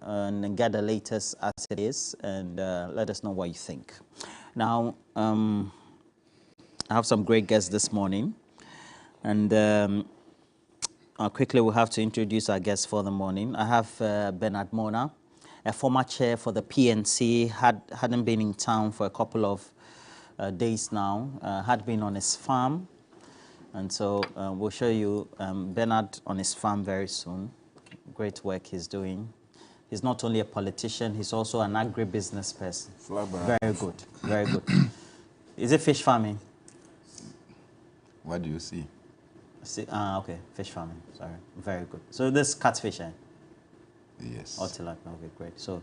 and get the latest as it is, and let us know what you think. Now, I have some great guests this morning, and quickly we'll have to introduce our guests for the morning. I have Bernard Mona, a former chair for the PNC, hadn't been in town for a couple of days now, had been on his farm, and so we'll show you Bernard on his farm very soon. Great work he's doing. He's not only a politician, he's also an agribusiness person. Very good, very good. Is it fish farming? What do you see? Okay, fish farming, sorry. Very good. So this is catfish, eh? Yes. Or tilapia, okay, great. So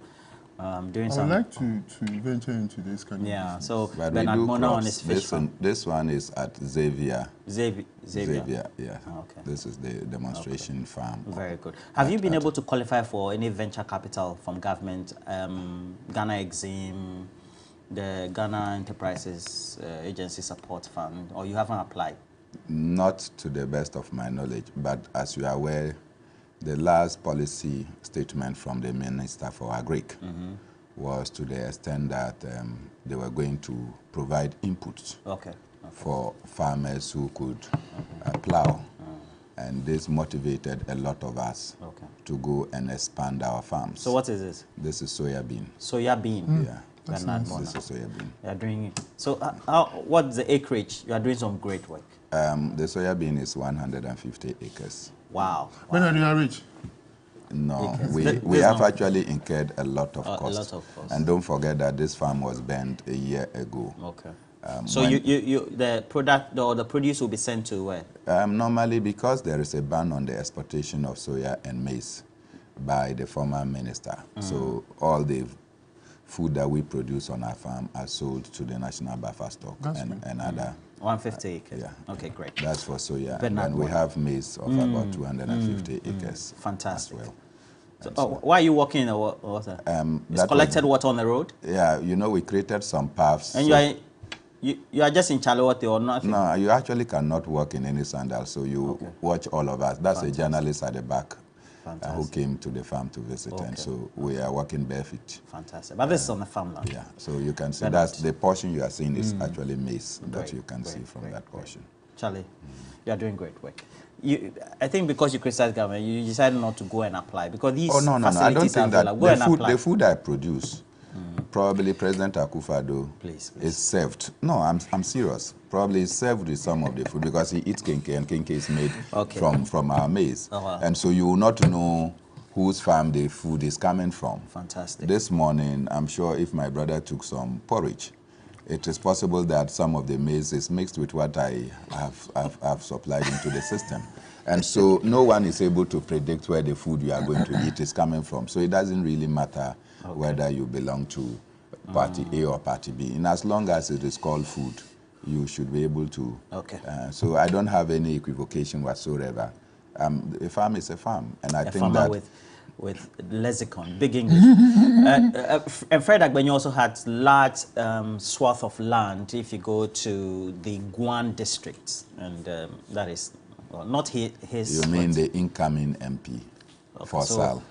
doing I some... would like to venture into this kind of Yeah, business. so But Bernard we do Mona on crops. his fish farm. This one is at Xavier. Xavier, yeah. Oh, okay. This is the demonstration farm. Very good. Have you been able to qualify for any venture capital from government, Ghana Exim, the Ghana Enterprises Agency Support Fund, or you haven't applied? Not to the best of my knowledge, but as you are aware, the last policy statement from the Minister for Agric was to the extent that they were going to provide inputs for farmers who could plow. And this motivated a lot of us to go and expand our farms. So what is this? This is soya bean. Soya bean? Yeah. Bernard Mona. This is soya bean. You are doing it. So what's the acreage? You are doing some great work. The soya bean is 150 acres. Wow. Bernard, you are rich? No, we have actually incurred a lot of costs. A lot of costs. And don't forget that this farm was banned a year ago. Okay. So the product or the produce will be sent to where? Normally, because there is a ban on the exportation of soya and maize by the former minister, so all the food that we produce on our farm are sold to the National Buffer Stock and other. 150 acres. Yeah. Okay, great. That's for soya. And we have maize of about 250 acres. Fantastic. As well. So, why are you walking in the water? It's collected water on the road? Yeah, you know, we created some paths. And you are just in Chalote or nothing? No, you actually cannot walk in any sandals, so you watch all of us. That's a journalist at the back who came to the farm to visit, and so we are walking barefoot. Fantastic. But this is on the farmland. Yeah, so you can see that's the portion you are seeing is actually maize that you can see from that portion. Charlie, you are doing great work. I think because you criticize government, you decided not to go and apply because these facilities I don't think that the food I produce, probably President Akufo-Addo is served. No, I'm serious. Probably is served with some of the food because he eats kenke, and kenke is made from our maize. And so you will not know whose farm the food is coming from. Fantastic. This morning, I'm sure if my brother took some porridge, it is possible that some of the maize is mixed with what I have supplied into the system. And so no one is able to predict where the food you are going to eat is coming from. So it doesn't really matter whether you belong to party A or party B. And as long as it is called food, you should be able to. So I don't have any equivocation whatsoever. A farm is a farm. And I think that... with lexicon, big English. And Fred Agbenyu also had large swath of land if you go to the Guan district. And that is not his... You mean the incoming MP for Sal?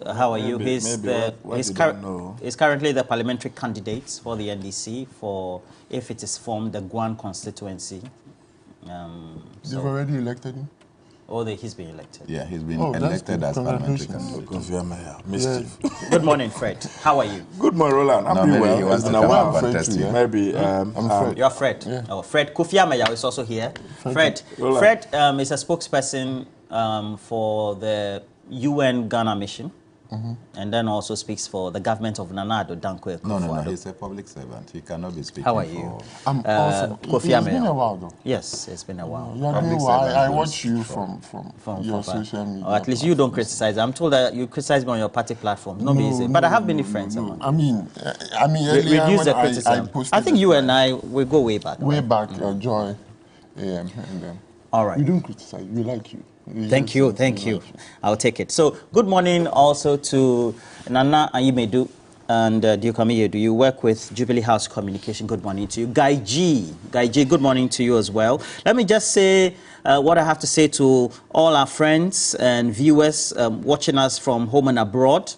How are you? He's currently the parliamentary candidate for the NDC for, if it is formed, the Guan constituency. You've already elected him? Oh, he's been elected. Yeah, he's been elected as parliamentary candidate. Good morning, Fred. How are you? Good morning, Roland. I'm doing well. He wants to come and contest you. Maybe. I'm Fred. You're Fred. Yeah. Oh, Fred. Kofi Amaya is also here. Fred is a spokesperson for the UN Ghana mission. And then also speaks for the government of Nana Addo Dankwa Akufo-Addo. No, he's a public servant. He cannot be speaking. How are you? I'm awesome. Kofi Amaya. It's been a while, though. Yes, it's been a while. You're doing well. I watch you from your social media. Or at least you don't criticize. I'm told that you criticize me on your party platform. But I have many friends. I mean, reduce the criticism. I think you and I, we go way back. Way back, Joy AM. And then. All right. We don't criticize. We like you. Thank you. I'll take it. So, good morning also to Nana Ayimedu and Diokami Yedu. You work with Jubilee House Communication. Good morning to you. Guy G, good morning to you as well. Let me just say what I have to say to all our friends and viewers watching us from home and abroad.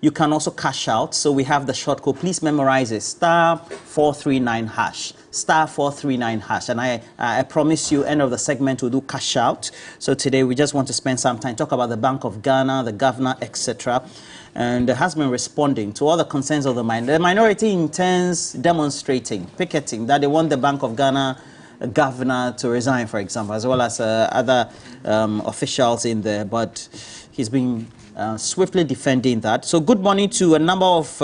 You can also cash out. So we have the short code. Please memorize it. *439#. *439#. And I promise you, end of the segment, we'll do cash out. So today we just want to spend some time, talk about the Bank of Ghana, the governor, etc. And has been responding to all the concerns of the minority. The minority intends demonstrating, picketing, that they want the Bank of Ghana governor to resign, for example, as well as other officials in there. But he's been swiftly defending that. So good morning to a number of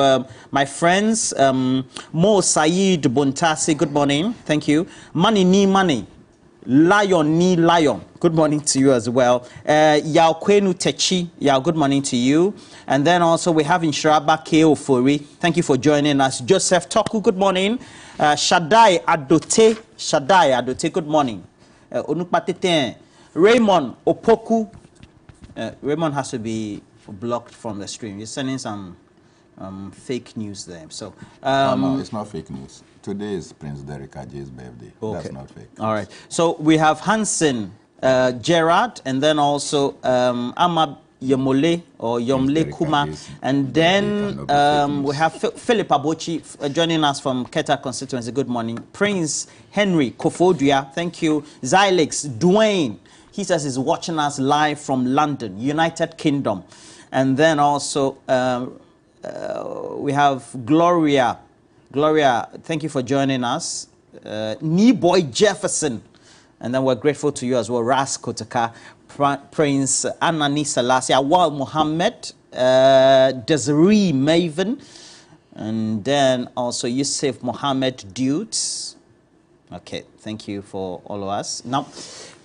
my friends. Mo Saeed Bontasi, good morning. Thank you. Money ni money. Lion ni lion. Good morning to you as well. Yao Kwenu Techi. Yao, good morning to you. And then also we have Inshiraba K.O. Fori. Thank you for joining us. Joseph Toku, good morning. Shaddai Adote. Shaddai Adote, good morning. Onukpatete. Raymond Opoku. Raymond has to be blocked from the stream. You're sending some fake news there. So no, it's not fake news. Today is Prince Derek Ajay's birthday. Okay. That's not fake. All right. So we have Hansen Gerard, and then also Amab Yomole or Yomle Kuma, and then we have Philip Abochi joining us from Keta constituency. Good morning. Prince Henry Kofodria, thank you. Xylix Dwayne, he says he's watching us live from London, United Kingdom. And then also we have Gloria. Gloria, thank you for joining us. Boy Jefferson, and then we're grateful to you as well. Ras Kotaka, Prince Anani Selassie, Awal Mohammed, Desiree Maven, and then also Yusuf Mohammed Dutes. Okay, thank you for all of us. Now,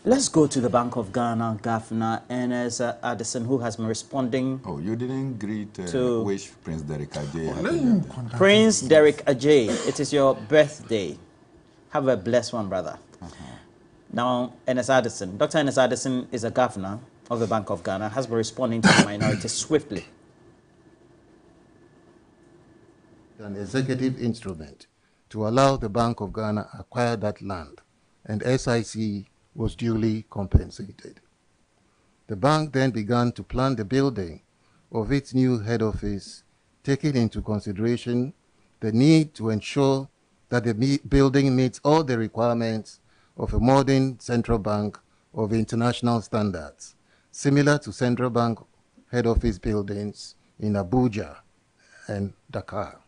let's go to the Bank of Ghana Governor Ernest Addison, who has been responding. Oh, you didn't greet wish Prince Derek Ajay. Prince Derek Ajay, it is your birthday. Have a blessed one, brother. Now, Ernest Addison, Dr. Ernest Addison is a governor of the Bank of Ghana, has been responding to the minority swiftly. An executive instrument to allow the Bank of Ghana acquire that land, and SIC was duly compensated. The bank then began to plan the building of its new head office, taking into consideration the need to ensure that the building meets all the requirements of a modern central bank of international standards, similar to central bank head office buildings in Abuja and Dakar,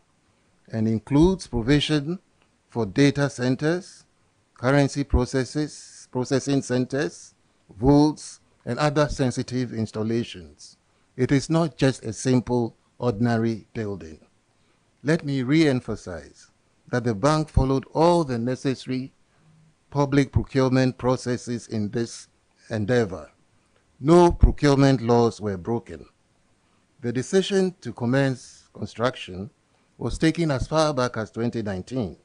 and includes provision for data centers, currency processing centers, vaults, and other sensitive installations. It is not just a simple, ordinary building. Let me re-emphasize that the bank followed all the necessary public procurement processes in this endeavor. No procurement laws were broken. The decision to commence construction was taken as far back as 2019,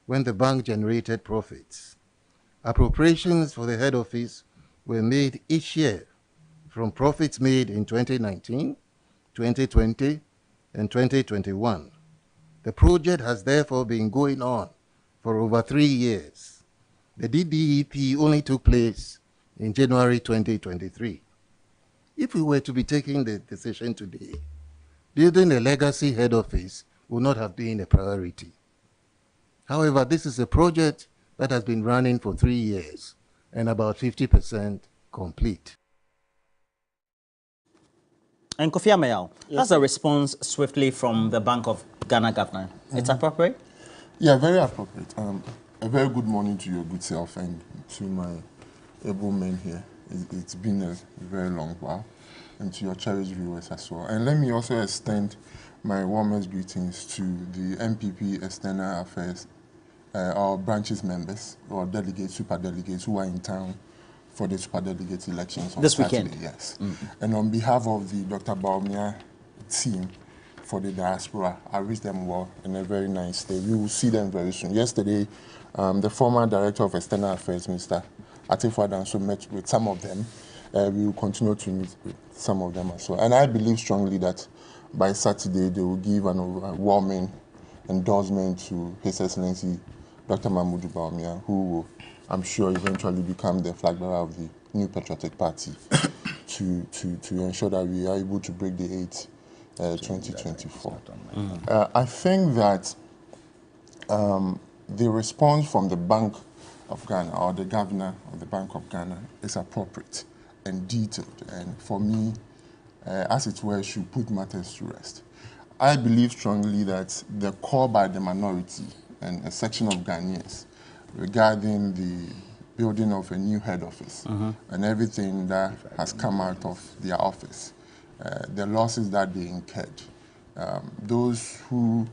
when the bank generated profits. Appropriations for the head office were made each year from profits made in 2019, 2020, and 2021. The project has therefore been going on for over 3 years. The DDEP only took place in January 2023. If we were to be taking the decision today, building a legacy head office would not have been a priority. However, this is a project that has been running for 3 years and about 50% complete. And Kofi Amayao, that's a response swiftly from the Bank of Ghana governor. It's appropriate? Yeah, very appropriate. A very good morning to your good self and to my able men here. It's been a very long while, and to your cherished viewers as well. And let me also extend my warmest greetings to the MPP External Affairs, our branches members or delegates, super delegates who are in town for the super delegate elections on this Saturday. Weekend. Yes. And on behalf of the Dr. Bawumia team for the diaspora, I wish them well and a very nice day. We will see them very soon. Yesterday, the former Director of External Affairs, Mr. Atifo Adanso, met with some of them. We will continue to meet with some of them as well. And I believe strongly that by Saturday, they will give an overwhelming endorsement to His Excellency Dr. Mahmoud Bawumia, who will, I'm sure, eventually become the flag bearer of the New Patriotic Party to ensure that we are able to break the 8 2024. I think that the response from the Bank of Ghana or the governor of the Bank of Ghana is appropriate and detailed, and for me, as it were, should put matters to rest. I believe strongly that the call by the minority and a section of Ghanaians regarding the building of a new head office and everything that has come out of their office, the losses that they incurred, those who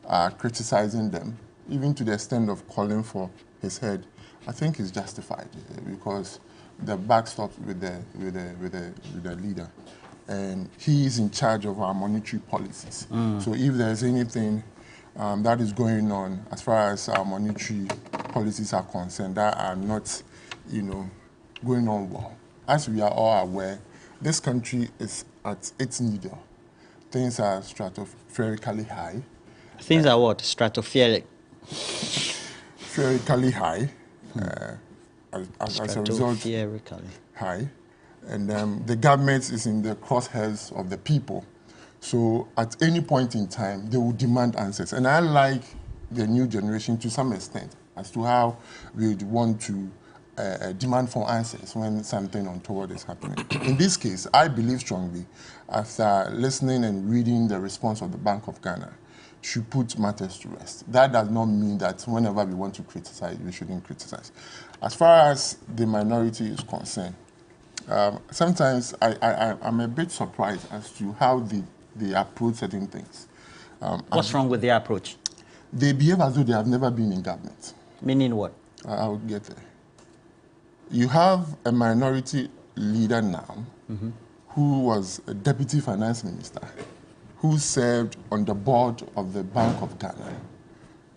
are criticizing them, even to the extent of calling for his head, I think is justified because the buck stops with the leader. And he is in charge of our monetary policies. So if there's anything that is going on as far as our monetary policies are concerned that are not, going on well, as we are all aware, this country is at its needle. Things are stratospherically high. Things are what? Stratospheric. Spherically high. As a result, high. And the government is in the crosshairs of the people. So at any point in time, they will demand answers. And I like the new generation to some extent as to how we would want to demand for answers when something untoward is happening. In this case, I believe strongly, after listening and reading the response of the Bank of Ghana, should put matters to rest. That does not mean that whenever we want to criticize, we shouldn't criticize. As far as the minority is concerned, sometimes I'm a bit surprised as to how they approach certain things. What's wrong with their approach? They behave as though they have never been in government. Meaning what? I'll get there. You have a minority leader now who was a deputy finance minister who served on the board of the Bank of Ghana.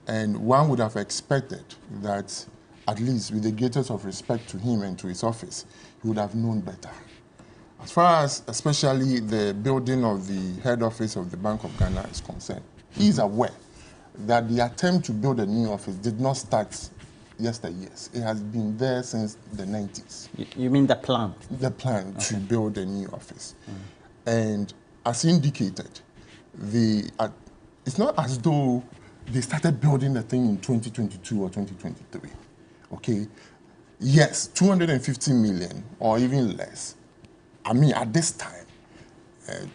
And one would have expected that, at least with the greatest of respect to him and to his office, he would have known better. As far as especially the building of the head office of the Bank of Ghana is concerned, he is aware that the attempt to build a new office did not start yesteryears. It has been there since the 90s. You mean the plan? The plan to build a new office. And as indicated, it's not as though they started building the thing in 2022 or 2023. Okay? Yes, 250 million or even less. I mean, at this time,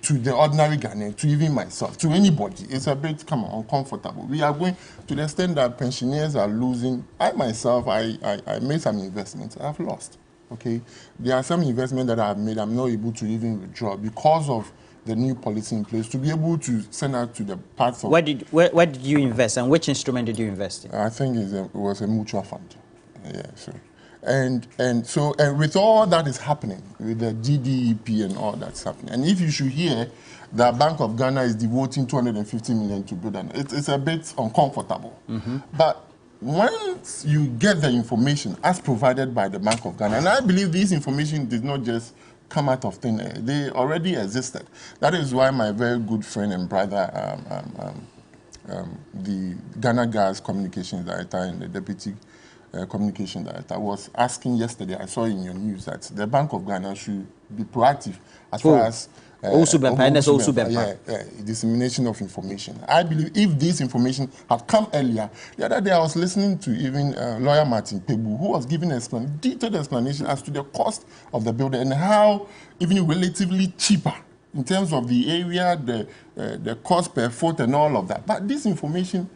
to the ordinary Ghanaian, to even myself, to anybody, it's a bit uncomfortable. We are going to the extent that pensioners are losing. I myself, I made some investments. I've lost. Okay? There are some investments that I've made I'm not able to even withdraw because of the new policy in place to be able to send out to the parts of... Where did you invest and which instrument did you invest in? I think it was a mutual fund. Yeah, so... And with all that is happening, with the GDP and all that's happening, and if you should hear that Bank of Ghana is devoting 250 million to build an, it's a bit uncomfortable. But once you get the information as provided by the Bank of Ghana, and I believe this information did not just come out of thin air, they already existed. That is why my very good friend and brother, the Ghana Gas Communications Director and the Deputy Communication Director was asking yesterday, I saw in your news, that the Bank of Ghana should be proactive as far as dissemination of information. I believe if this information had come earlier, the other day I was listening to even lawyer Martin Pegbu, who was giving a detailed explanation as to the cost of the building and how even relatively cheaper in terms of the area, the cost per foot and all of that. But this information,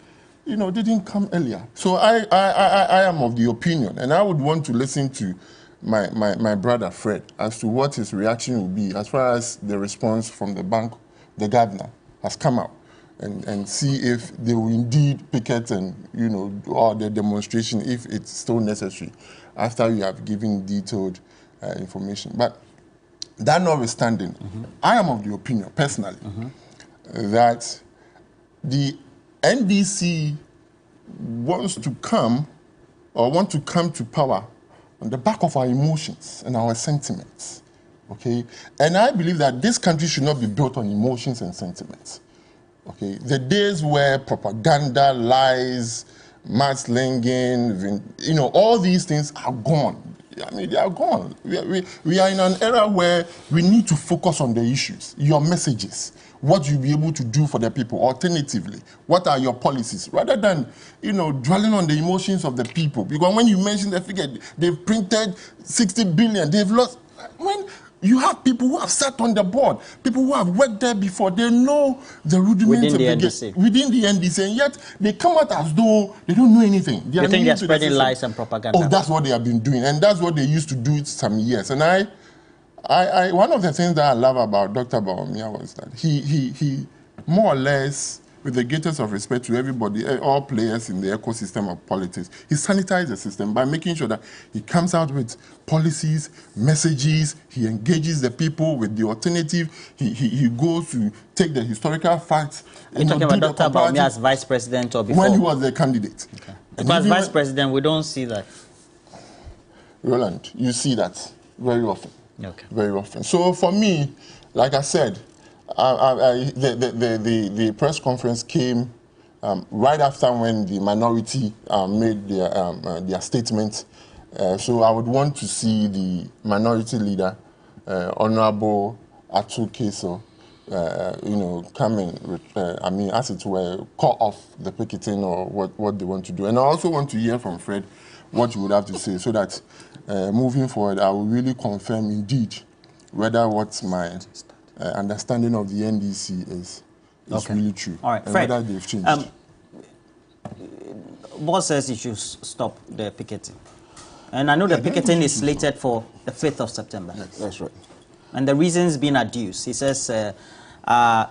didn't come earlier. So I am of the opinion, and I would want to listen to my brother Fred as to what his reaction will be as far as the response from the bank, the governor, has come out, and see if they will indeed picket and, or the demonstration if it's still necessary after you have given detailed information. But that notwithstanding, I am of the opinion, personally, that the NDC wants to come to power on the back of our emotions and our sentiments, okay? And I believe that this country should not be built on emotions and sentiments, okay? The days where propaganda, lies, mudslinging, all these things are gone. I mean, they are gone. We are in an era where we need to focus on the issues, your messages. what you'll be able to do for the people. Alternatively, what are your policies? Rather than, dwelling on the emotions of the people. Because when you mention the figure, they've printed 60 billion, they've lost. When you have people who have sat on the board, people who have worked there before, they know the rudiments Within of the the NDC. within the NDC, and yet they come out as though they don't know anything. You think new they're to the spreading system. lies and propaganda? Oh, that's what they have been doing, and that's what they used to do some years. And I one of the things that I love about Dr. Bawumia was that he more or less, with the greatest of respect to everybody, all players in the ecosystem of politics, he sanitized the system by making sure that he comes out with policies, messages, he engages the people with the alternative, he goes to take the historical facts. You're talking about Dr. Bawumia as vice president or before? When he was the candidate. Okay. And Because even vice president, we don't see that. Roland, you see that very often. Okay. Very often. So for me, like I said, the press conference came right after when the minority made their statement. So I would want to see the minority leader, Honorable Atu Keso, come in, as it were, call off the picketing or what they want to do. And I also want to hear from Fred what you would have to say, so that moving forward, I will really confirm indeed whether what my understanding of the NDC is Okay. really true. All right, and Fred, whether they've changed. Boss says you should stop the picketing. And I know the picketing is slated for the 5th of September. That's right. And the reasons being adduced, he says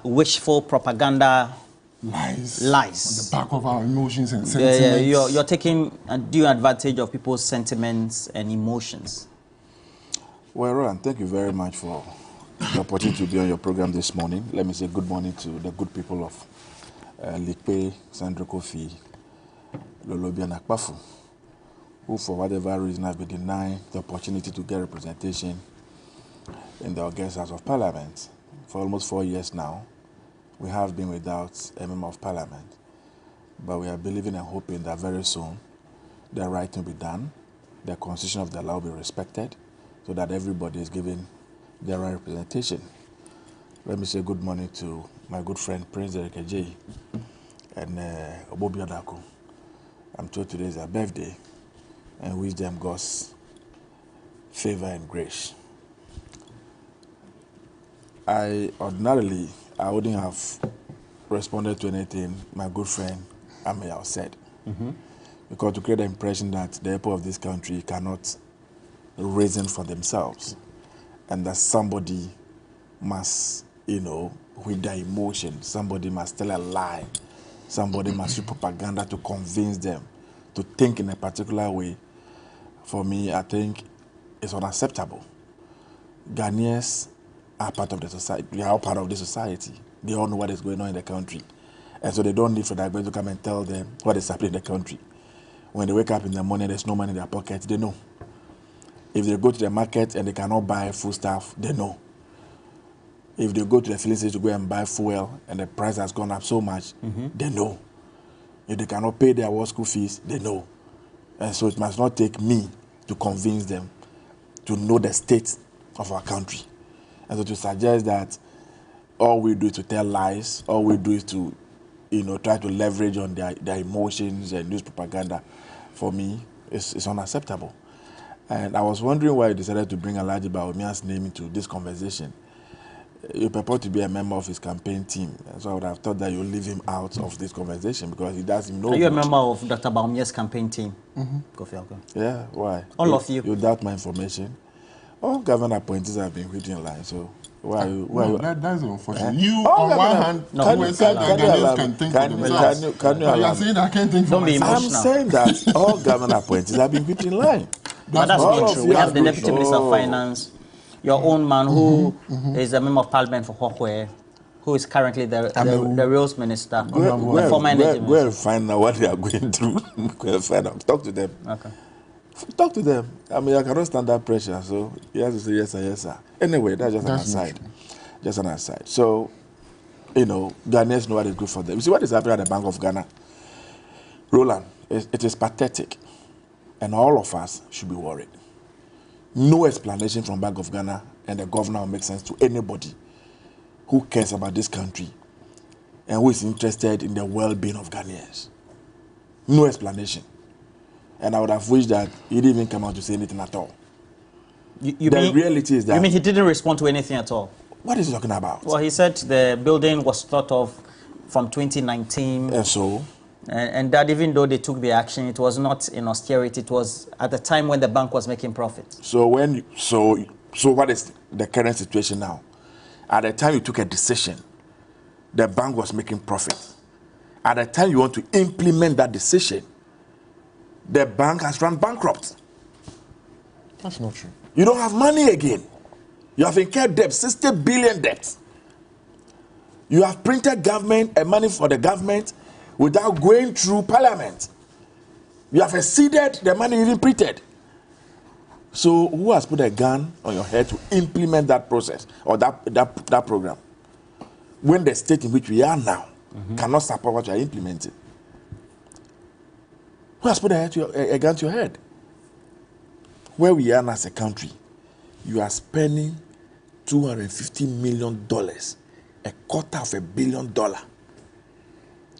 wishful propaganda, Lies. lies. On the back of our emotions and Yeah, sentiments. you're taking due advantage of people's sentiments and emotions. Well, Roland, thank you very much for the opportunity to be on your program this morning. Let me say good morning to the good people of Likpe, Sandro Kofi, Lolobi and Akpafu, who for whatever reason have been denied the opportunity to get representation in the August House of Parliament. For almost 4 years now, we have been without a member of Parliament. But we are believing and hoping that very soon the right will be done, the constitution of the law will be respected, so that everybody is given their right representation. Let me say good morning to my good friend Prince Derek Ejay and Obobi Odako. I'm told today is their birthday, and wish them God's favor and grace. I wouldn't have responded to anything my good friend Ameyao said. Because to create the impression that the people of this country cannot reason for themselves, and that somebody must, with their emotion, somebody must tell a lie, somebody must use propaganda to convince them to think in a particular way. For me, I think it's unacceptable. Ghanaians are part of the society. We are all part of the society. They all know what is going on in the country. And so they don't need for that going to come and tell them what is happening in the country. When they wake up in the morning, there's no money in their pocket, they know. If they go to the market and they cannot buy food stuff, they know. If they go to the filling station to go and buy fuel and the price has gone up so much, they know. If they cannot pay their war school fees, they know. And so it must not take me to convince them to know the state of our country. And so to suggest that all we do is to tell lies, all we do is to, try to leverage on their emotions and use propaganda, for me, it's unacceptable. And I was wondering why you decided to bring Alhaji Bawumia's name into this conversation. You purport to be a member of his campaign team, and so I would have thought that you leave him out of this conversation because he doesn't know. Are you a much. member of Dr. Bawumia's campaign team? Kofi Alko. Yeah, why? All of you. You doubt my information? All government appointees have been waiting in line, so why are you? That's unfortunate. You, Oh, on one no, hand, no, always said that Ghanaians can think for can themselves. you But allow you're me? saying I can't think for Don't be myself. I'm emotional. saying that all government appointees have been waiting in line. But that's all not of true. you We have have the been- Deputy Minister of Finance, your own man who is a member of Parliament for Hohwe, who is currently the Rails Minister, the former Energy Go Minister. and find out what they are going through. Go and find out. Talk to them. Okay. Talk to them. I mean, I cannot stand that pressure, so you have to say yes sir, yes sir. Anyway, that's just an aside. Just an aside. So, Ghanaians know what is good for them. You see what is happening at the Bank of Ghana? Roland, it is pathetic. And all of us should be worried. No explanation from Bank of Ghana and the governor will make sense to anybody. who cares about this country and who is interested in the well-being of Ghanaians. No explanation. And I would have wished that he didn't even come out to say anything at all. The reality is that... You mean he didn't respond to anything at all? What is he talking about? Well, he said the building was thought of from 2019. And so? And that even though they took the action, it was not in austerity. It was at the time when the bank was making profit. So what is the current situation now? At the time you took a decision, the bank was making profit. At the time you want to implement that decision, the bank has run bankrupt. That's not true. You don't have money again. You have incurred debt, 60 billion debt. You have printed money for the government without going through parliament. You have exceeded the money even printed. So who has put a gun on your head to implement that process or that program? When the state in which we are now cannot support what you are implementing. Who has put a gun to your head? Where we are now as a country, you are spending $250 million, $250 million,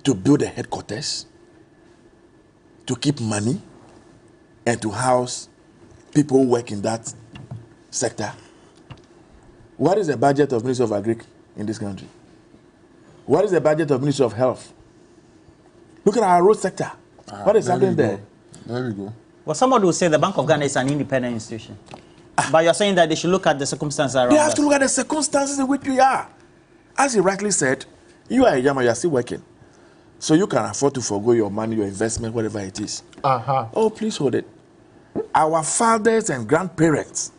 to build a headquarters, to keep money, and to house people who work in that sector. What is the budget of Ministry of Agric in this country? What is the budget of Ministry of Health? Look at our road sector. What is happening there? There we go. Well, somebody will say the Bank of Ghana is an independent institution. But you're saying that they should look at the circumstances around They have to us. look at the circumstances in which we are. As he rightly said, you are a Yama, you are still working. So you can afford to forgo your money, your investment, whatever it is. Oh, please hold it. Our fathers and grandparents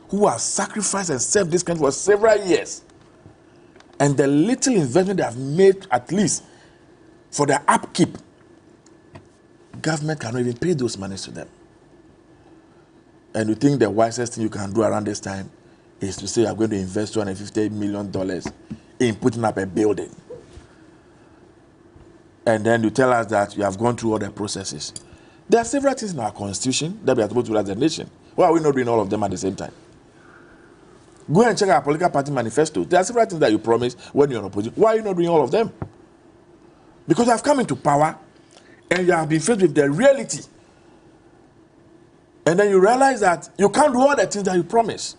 who have sacrificed and served this country for several years, and the little investment they have made, at least for their upkeep, government cannot even pay those monies to them. And you think the wisest thing you can do around this time is to say you're going to invest $250 million in putting up a building. And then you tell us that you have gone through all the processes. There are several things in our constitution that we are supposed to do as a nation. Why are we not doing all of them at the same time? Go and check our political party manifesto. There are several things that you promise when you're in opposition. Why are you not doing all of them? Because you have come into power and you have been faced with the reality. And then you realize that you can't do all the things that you promise.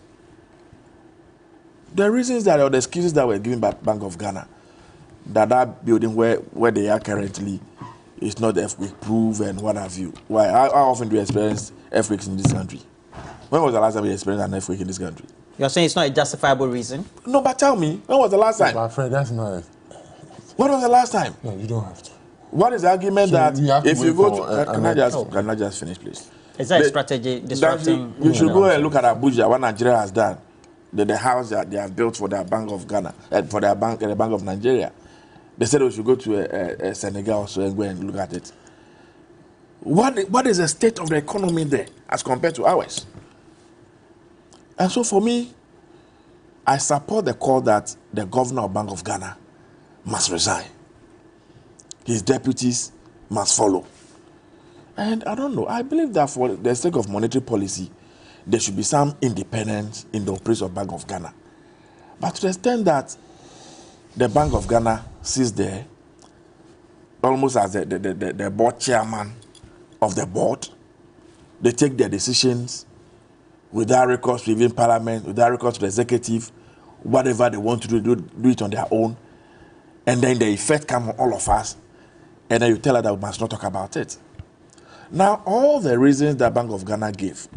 The reasons that, or the excuses that were given by Bank of Ghana, that building where they are currently is not earthquake proof and what have you. Why? How often do you experience earthquakes in this country? When was the last time you experienced an earthquake in this country? You're saying it's not a justifiable reason? No, but tell me, when was the last time? My friend, that's not it. When was the last time? No, you don't have to. What is the argument So that we have to if you wait go for, to... Can I just finish, please? Is that a The- strategy That disrupting? you should go and look at Abuja, what Nigeria has done. The house that they have built for their Bank of Ghana, for their bank, the Bank of Nigeria. They said we should go to Senegal also and go and look at it. What is the state of the economy there as compared to ours? And so for me, I support the call that the governor of Bank of Ghana must resign. His deputies must follow. And I don't know, I believe that for the sake of monetary policy, there should be some independence in the operation of Bank of Ghana. But to the extent that the Bank of Ghana sits there almost as the board chairman of the board, they take their decisions without recourse to even parliament, without recourse to the executive, whatever they want to do it on their own. And then the effect comes on all of us. And then you tell us that we must not talk about it. Now, all the reasons that Bank of Ghana gave,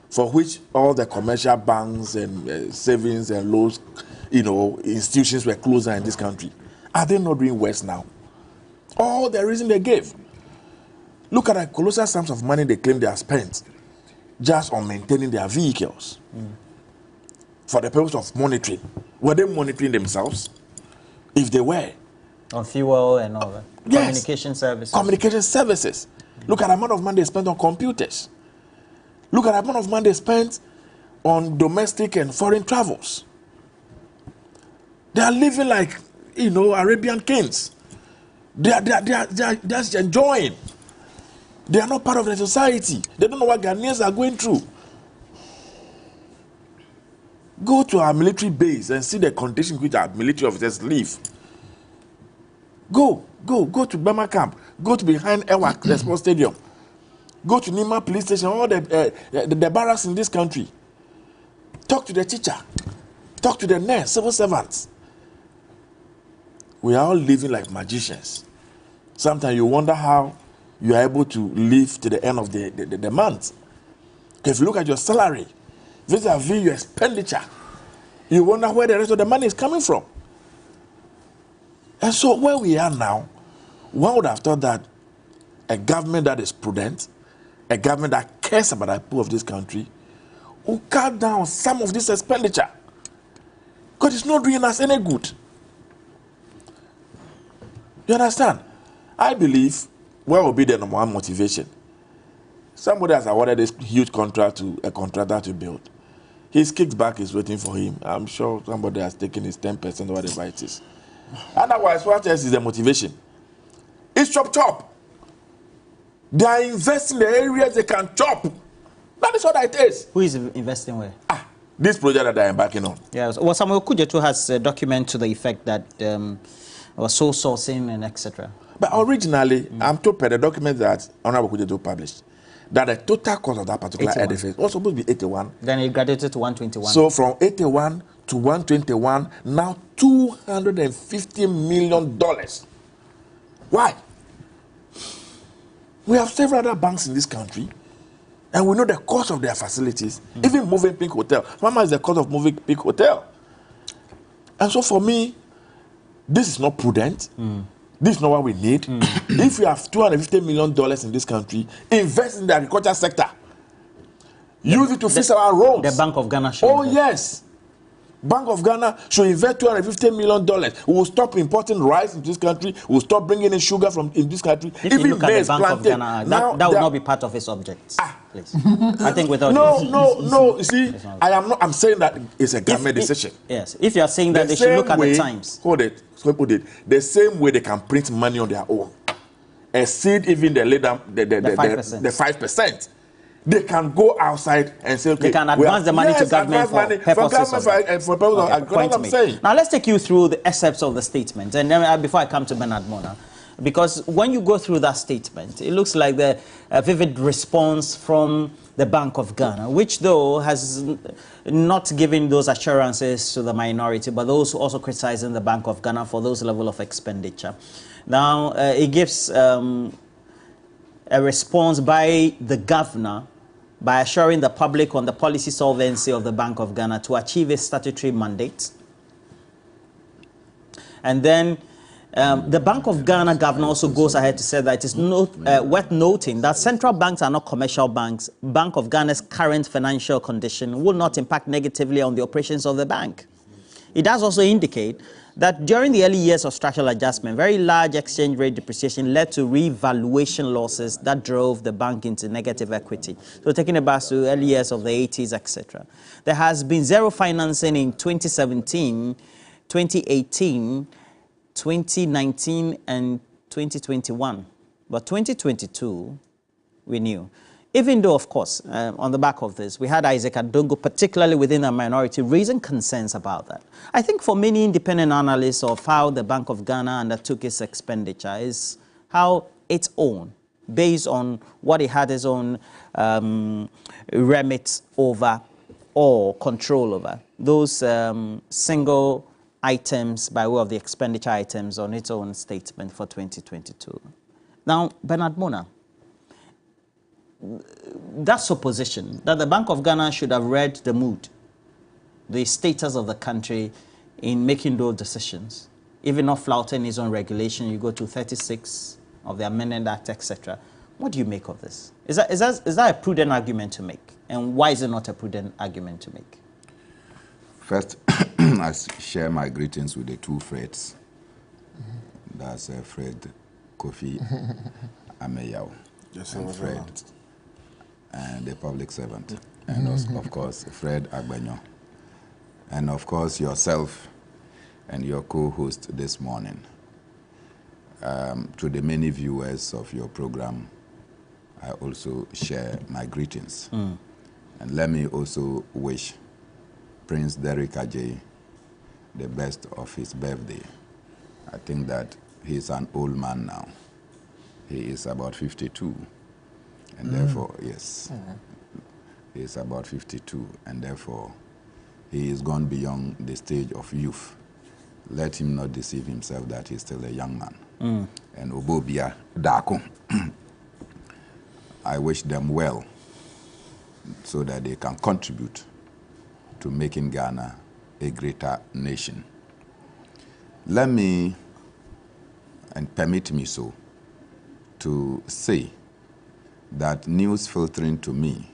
for which all the commercial banks and savings and loans, institutions were closer in this country, are they not doing worse now? All the reasons they gave. Look at the colossal sums of money they claim they have spent just on maintaining their vehicles for the purpose of monitoring. Were they monitoring themselves? If they were. On fuel and all that. Yes. Communication services. Communication services. Look at the amount of money they spent on computers. Look at the amount of money they spent on domestic and foreign travels. They are living like, Arabian kings. They are just enjoying. They are not part of the society. They don't know what Ghanaians are going through. Go to our military base and see the conditions which our military officers live. Go to Bama camp. Go to behind Ewak, the sports stadium. Go to Nima police station, all the barracks in this country. Talk to the teacher. Talk to the nurse, civil servants. We are all living like magicians. Sometimes you wonder how you are able to live to the end of the month. If you look at your salary, vis-a-vis your expenditure, you wonder where the rest of the money is coming from. And so where we are now, one would have thought that a government that is prudent, a government that cares about the people of this country, will cut down some of this expenditure. Because it's not doing us any good. You understand? I believe what will be the number one motivation? Somebody has awarded this huge contract to a contractor to build. His kickback is waiting for him. I'm sure somebody has taken his 10% or whatever it is. Otherwise, what else is the motivation? It's chop. They are investing in the areas they can chop. That is what it is. Who is investing where? This project that they are embarking on. Yes. Well, Samuel Kujetu has a document to the effect that was sole sourcing and etc. But originally, I'm told per the document that Honorable Kujetu published, that the total cost of that particular 81. edifice was supposed to be 81. Then it graduated to 121. So from 81 to 121, now $250 million. Why? We have several other banks in this country, and we know the cost of their facilities. Even moving Pink Hotel. How much is the cost of moving Pink Hotel? And so for me, this is not prudent. This is not what we need. If we have $250 million in this country, invest in the agriculture sector. Use it to fix our roads. The Bank of Ghana should. Oh, yes. Bank of Ghana should invest $250 million. We will stop importing rice into this country. We will stop bringing in sugar from in this country. If you look at the Bank of Ghana, that would not be part of its objects. Please. I think without No. You see, I'm saying that it's a government decision. Yes. If you are saying that they should look at the times. Hold it. The same way they can print money on their own, exceed even the 5%. They can go outside and say, okay, they can advance the money to government for purposes of saying. Now let's take you through the excerpts of the statement, and then before I come to Bernard Mona, because when you go through that statement, it looks like the vivid response from the Bank of Ghana, which though has not given those assurances to the minority, but those also criticizing the Bank of Ghana for those level of expenditure. Now it gives a response by the governor by assuring the public on the policy solvency of the Bank of Ghana to achieve its statutory mandate. And then the Bank of Ghana governor also goes ahead to say that it is worth noting that central banks are not commercial banks. Bank of Ghana's current financial condition will not impact negatively on the operations of the bank. It does also indicate that during the early years of structural adjustment, very large exchange rate depreciation led to revaluation losses that drove the bank into negative equity. So taking it back to early years of the 80s, etc. There has been zero financing in 2017, 2018, 2019, and 2021. But 2022, we knew. Even though, of course, on the back of this, we had Isaac Adongo, particularly within a minority, raising concerns about that. I think for many independent analysts of how the Bank of Ghana undertook its expenditure is how its own, based on what it had its own remit over or control over, those single items by way of the expenditure items on its own statement for 2022. Now, Bernard Mona, that supposition that the Bank of Ghana should have read the mood, the status of the country in making those decisions, even not flouting its own regulation, you go to 36 of the Amendment Act, etc. What do you make of this? Is that a prudent argument to make? And why is it not a prudent argument to make? First, I share my greetings with the two Freds. That's Fred Kofi Ameyao, Yes, and Fred, and the public servant, and of course Fred Agbenyo, and of course yourself and your co-host this morning. To the many viewers of your program, I also share my greetings. And let me also wish Prince Derek Ajay the best of his birthday. I think that he's an old man now. He is about 52. And therefore, yes, he is about 52. And therefore, he is gone beyond the stage of youth. Let him not deceive himself that he's still a young man. And Obobia Dako, I wish them well so that they can contribute to making Ghana a greater nation. Let me, and permit me so, to say that news filtering to me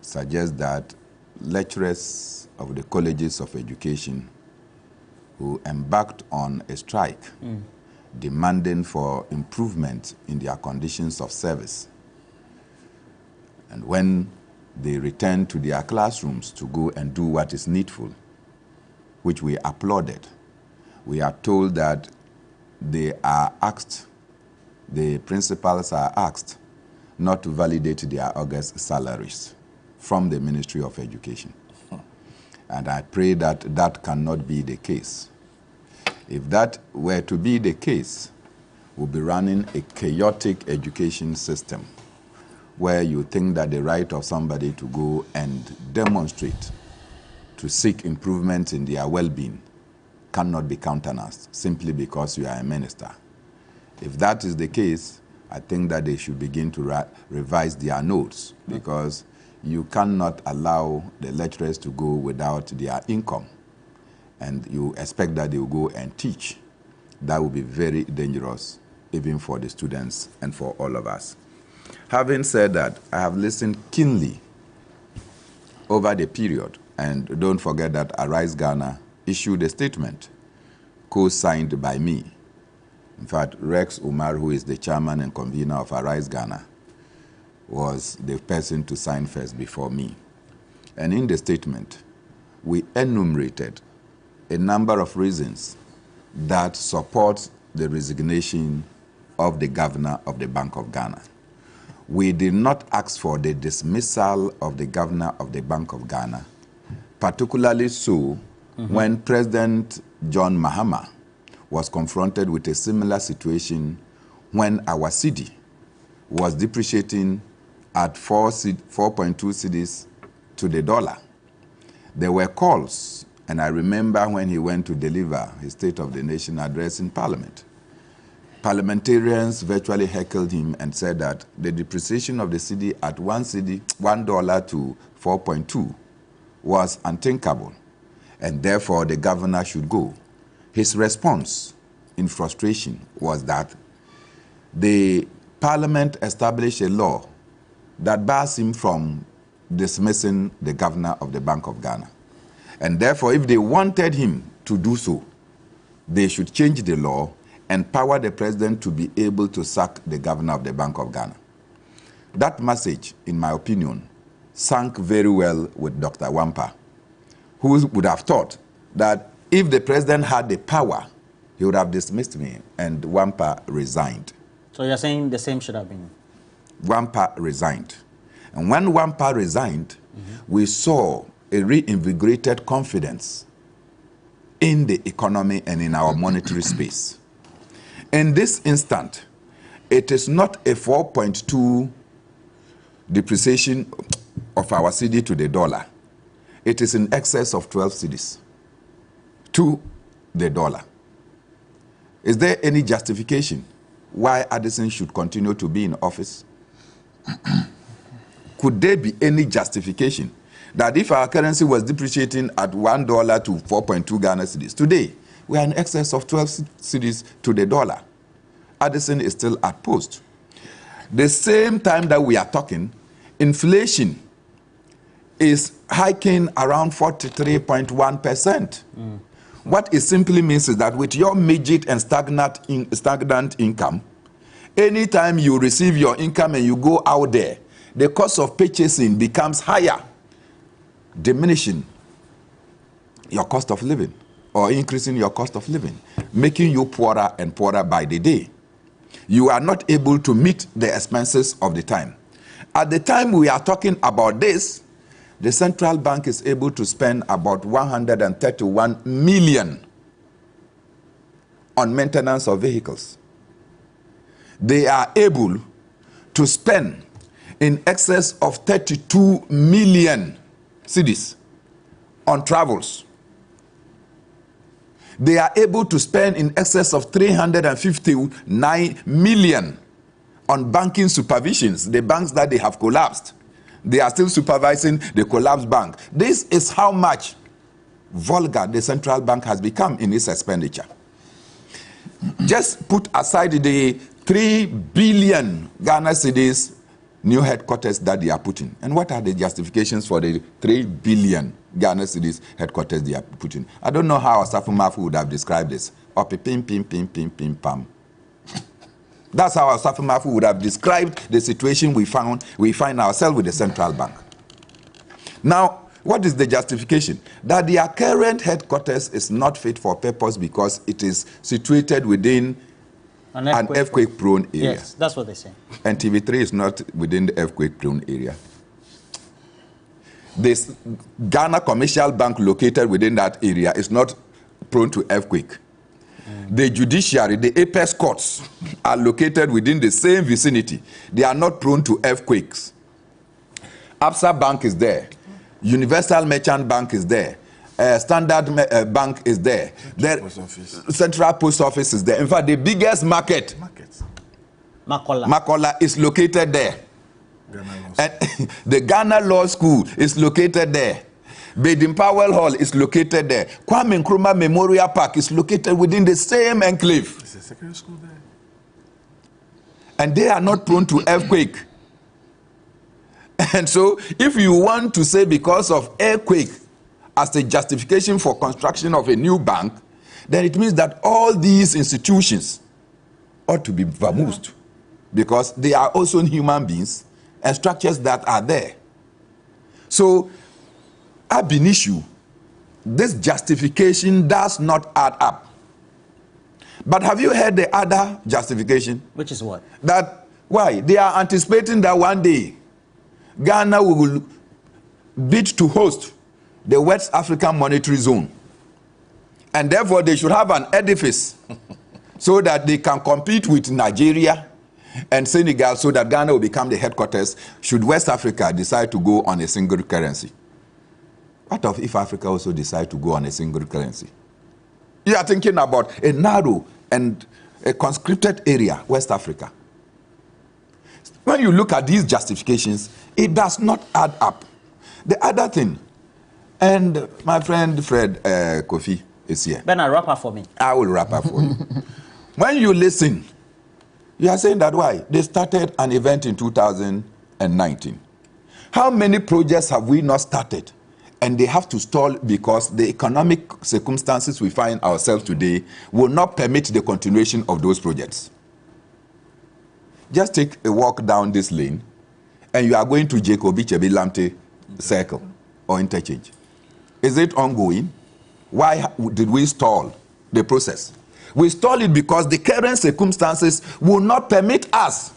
suggests that lecturers of the colleges of education who embarked on a strike demanding for improvement in their conditions of service, and when they return to their classrooms to go and do what is needful, which we applauded, we are told that they are asked, the principals are asked not to validate their August salaries from the Ministry of Education. And I pray that that cannot be the case. If that were to be the case, we'll be running a chaotic education system where you think that the right of somebody to go and demonstrate, to seek improvement in their well-being, cannot be countenanced simply because you are a minister. If that is the case, I think that they should begin to revise their notes, because you cannot allow the lecturers to go without their income and you expect that they will go and teach. That will be very dangerous, even for the students and for all of us. Having said that, I have listened keenly over the period, and don't forget that Arise Ghana issued a statement co-signed by me. In fact, Rex Umar, who is the chairman and convener of Arise Ghana, was the person to sign first before me. And in the statement, we enumerated a number of reasons that support the resignation of the governor of the Bank of Ghana. We did not ask for the dismissal of the governor of the Bank of Ghana, particularly so when President John Mahama was confronted with a similar situation when our cedi was depreciating at 4.2 cedis to the dollar. There were calls, and I remember when he went to deliver his State of the Nation address in Parliament. Parliamentarians virtually heckled him and said that the depreciation of the cedi at $1 to 4.2 was unthinkable, and therefore the governor should go. His response in frustration was that the Parliament established a law that bars him from dismissing the governor of the Bank of Ghana. And therefore, if they wanted him to do so, they should change the law and empower the president to be able to sack the governor of the Bank of Ghana. That message, in my opinion, sank very well with Dr. Wampa, who would have thought that if the president had the power, he would have dismissed me, and Wampa resigned. So you're saying the same should have been? Wampa resigned. And when Wampa resigned, we saw a reinvigorated confidence in the economy and in our monetary space. In this instant, it is not a 4.2 depreciation of our cedi to the dollar. It is in excess of 12 cedis to the dollar. Is there any justification why Addison should continue to be in office? Could there be any justification that if our currency was depreciating at $1 to 4.2 Ghana cedis, today we are in excess of 12 cedis to the dollar? Addison is still at post. The same time that we are talking, inflation is hiking around 43.1%. What it simply means is that with your midget and stagnant income, anytime you receive your income and you go out there, the cost of purchasing becomes higher, diminishing your cost of living or increasing your cost of living, making you poorer and poorer by the day. You are not able to meet the expenses of the time. At the time we are talking about this, the central bank is able to spend about 131 million on maintenance of vehicles. They are able to spend in excess of 32 million cedis on travels. They are able to spend in excess of 359 million on banking supervisions, the banks that they have collapsed. They are still supervising the collapsed bank. This is how much vulgar the central bank has become in its expenditure. Just put aside the 3 billion Ghana cedis new headquarters that they are putting. And what are the justifications for the 3 billion Ghana cedis headquarters they are putting? I don't know how Asafo Mafu would have described this. Or pim, pim, pim, pim, pim, pam. That's how Asafo Mafu would have described the situation we find ourselves with the central bank. Now, what is the justification? That their current headquarters is not fit for purpose because it is situated within an earthquake-prone area. Yes, that's what they say. And TV3 is not within the earthquake-prone area. This Ghana Commercial Bank located within that area is not prone to earthquake. The judiciary, the apex courts, are located within the same vicinity. They are not prone to earthquakes. Absa Bank is there. Universal Merchant Bank is there. Standard Bank is there. Central Post Office is there. In fact, the biggest market, Makola, is located there. And the Ghana Law School is located there. Baden Powell Hall is located there. Kwame Nkrumah Memorial Park is located within the same enclave. There's a secondary school there. And they are not prone to earthquake. And so, if you want to say because of earthquake as a justification for construction of a new bank, then it means that all these institutions ought to be vamoosed because they are also human beings and structures that are there. So, ab initio, this justification does not add up. But have you heard the other justification? Which is what? That, why? They are anticipating that one day Ghana will bid to host the West African Monetary Zone. And therefore, they should have an edifice so that they can compete with Nigeria and Senegal so that Ghana will become the headquarters should West Africa decide to go on a single currency. What if Africa also decide to go on a single currency? You are thinking about a narrow and a conscripted area, West Africa. When you look at these justifications, it does not add up. The other thing, and my friend Fred Kofi is here. Bernard, wrap up for me. I will wrap up for you. When you listen, you are saying that why? They started an event in 2019. How many projects have we not started? And they have to stall because the economic circumstances we find ourselves today will not permit the continuation of those projects. Just take a walk down this lane and you are going to Jacobi Chebi Lamte circle or interchange. Is it ongoing? Why did we stall the process? We stall it because the current circumstances will not permit us.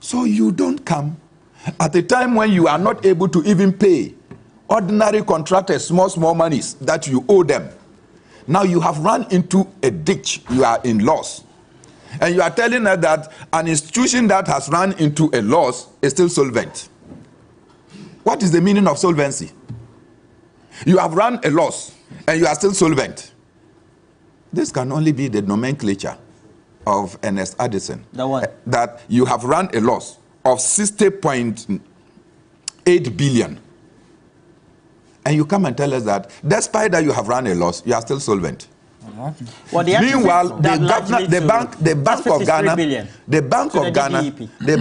So you don't come at a time when you are not able to even pay ordinary contractors small monies that you owe them. Now you have run into a ditch, you are in loss. And you are telling us that an institution that has run into a loss is still solvent. What is the meaning of solvency? You have run a loss and you are still solvent. This can only be the nomenclature of Ernest Addison. That you have run a loss of 60.8 billion. And you come and tell us that despite that you have run a loss, you are still solvent. Well, meanwhile, the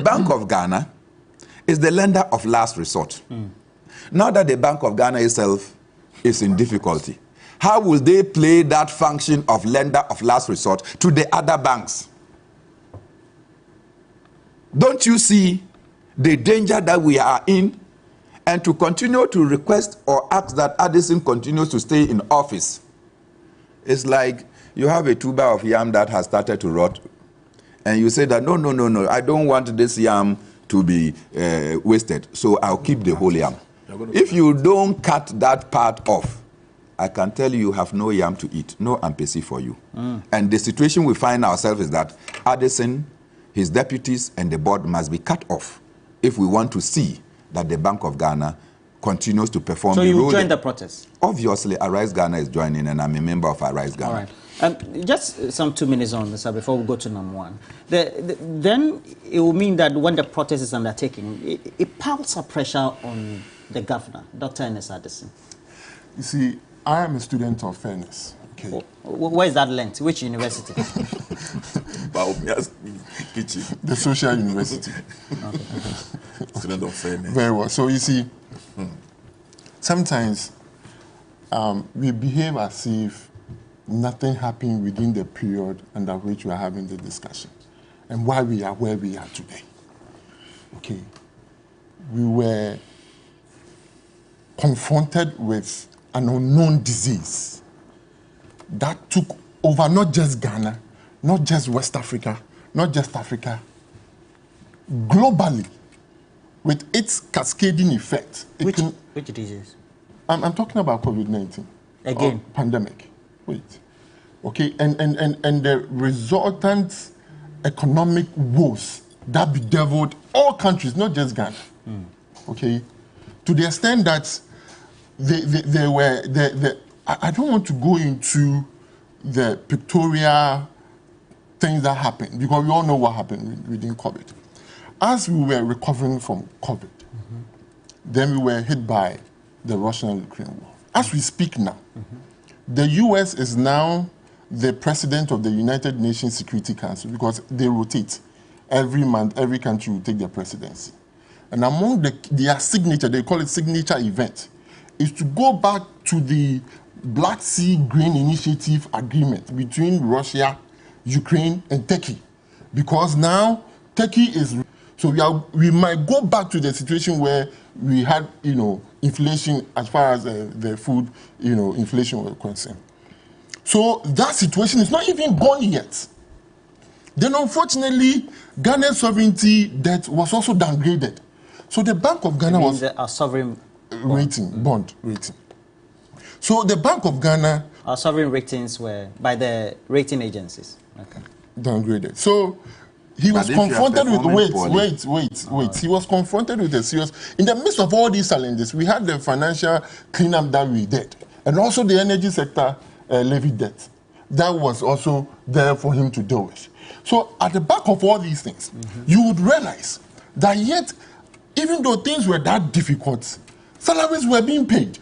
Bank of Ghana is the lender of last resort. Now that the Bank of Ghana itself is in difficulty, how will they play that function of lender of last resort to the other banks? Don't you see the danger that we are in? And to continue to request or ask that Addison continues to stay in office, it's like you have a tuber of yam that has started to rot, and you say that, no, I don't want this yam to be wasted. So I'll keep the whole yam. If you don't cut that part off, I can tell you have no yam to eat, no ampesi for you. And the situation we find ourselves is that Addison, his deputies, and the board must be cut off if we want to see that the Bank of Ghana continues to perform So the you role. join the protest? Obviously, Arise Ghana is joining, and I'm a member of Arise Ghana. All right. Just some 2 minutes on this before we go to number one. Then it will mean that when the protest is undertaken, it piles up pressure on the governor, Dr. Ernest Addison. You see, I am a student of fairness. Okay. Where is that learnt? Which university? The Social University. Student of fairness. Very well. So you see, sometimes we behave as if nothing happened within the period under which we are having the discussion and why we are where we are today. Okay. We were confronted with an unknown disease that took over not just Ghana, not just West Africa, not just Africa, globally, with its cascading effect. Which disease? I'm talking about COVID-19. Again? Pandemic. Wait. Okay, and the resultant economic woes that bedeviled all countries, not just Ghana. Okay, to the extent that they were, I don't want to go into the pictorial things that happened, because we all know what happened within COVID. As we were recovering from COVID, then we were hit by the Russian and Ukraine war. As we speak now, the US is now the president of the United Nations Security Council, because they rotate. Every month, every country will take their presidency. And among their signature, they call it signature event, is to go back to the Black Sea Grain Initiative agreement between Russia, Ukraine, and Turkey. Because now Turkey is, so we might go back to the situation where we had, inflation as far as the food, inflation was concerned. So that situation is not even gone yet. Then unfortunately, Ghana's sovereignty debt was also downgraded. So the Bank of Ghana was our sovereign bond rating. So the Bank of Ghana, our sovereign ratings were by the rating agencies. Okay. Downgraded. So he was confronted with wait. He was confronted with a serious. In the midst of all these challenges, we had the financial cleanup that we did, and also the energy sector levy debt that was also there for him to deal with. So at the back of all these things, you would realize that yet, even though things were that difficult, salaries were being paid.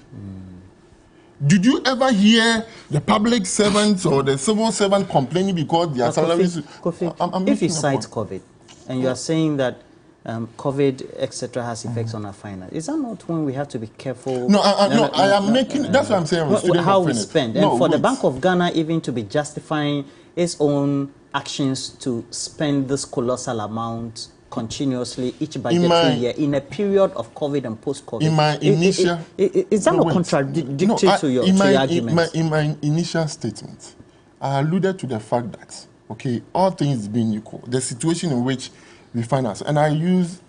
Did you ever hear the public servants or the civil servant complaining because their salaries? Kofi, if you cite COVID, and you are saying that COVID, etc., has effects on our finance, is that not when we have to be careful? I am making. That's what I'm saying. How we spend, and for the Bank of Ghana even to be justifying its own actions to spend this colossal amount continuously each budgetary year in a period of COVID and post-COVID. In my initial... Is that not contradictory to your argument? In my initial statement, I alluded to the fact that, okay, all things being equal, the situation in which we find ourselves, and I use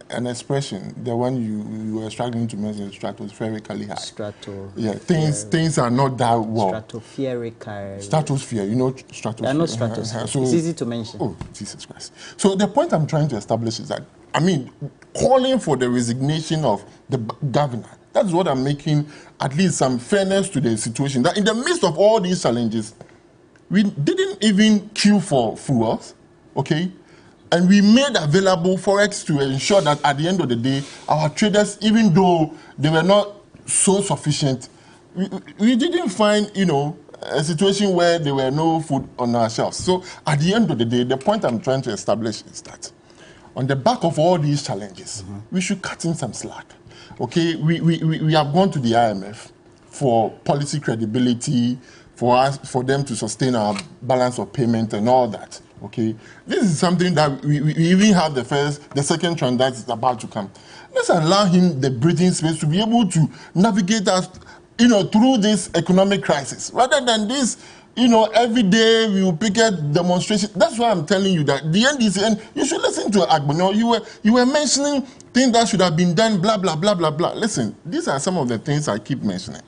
an expression, the one you were struggling to mention, stratospherically high. Things are not that well. Stratosphere, stratosphere. I know stratosphere. So, it's easy to mention. Oh, Jesus Christ. So the point I'm trying to establish is that, calling for the resignation of the governor, that's what I'm making at least some fairness to the situation. That in the midst of all these challenges, we didn't even queue for fuels, okay? And we made available Forex to ensure that at the end of the day, our traders, even though they were not so sufficient, we didn't find, a situation where there were no food on our shelves. So at the end of the day, the point I'm trying to establish is that on the back of all these challenges, we should cut in some slack. Okay, we have gone to the IMF for policy credibility, for them to sustain our balance of payment and all that. Okay, this is something that we even have the second tranche that is about to come. Let's allow him the breathing space to be able to navigate us, through this economic crisis, rather than this You know, every day we will picket demonstration. That's why I'm telling you that the end is the end. You should listen to Agbono. You were mentioning things that should have been done, blah, blah, blah, blah, blah. Listen, these are some of the things I keep mentioning.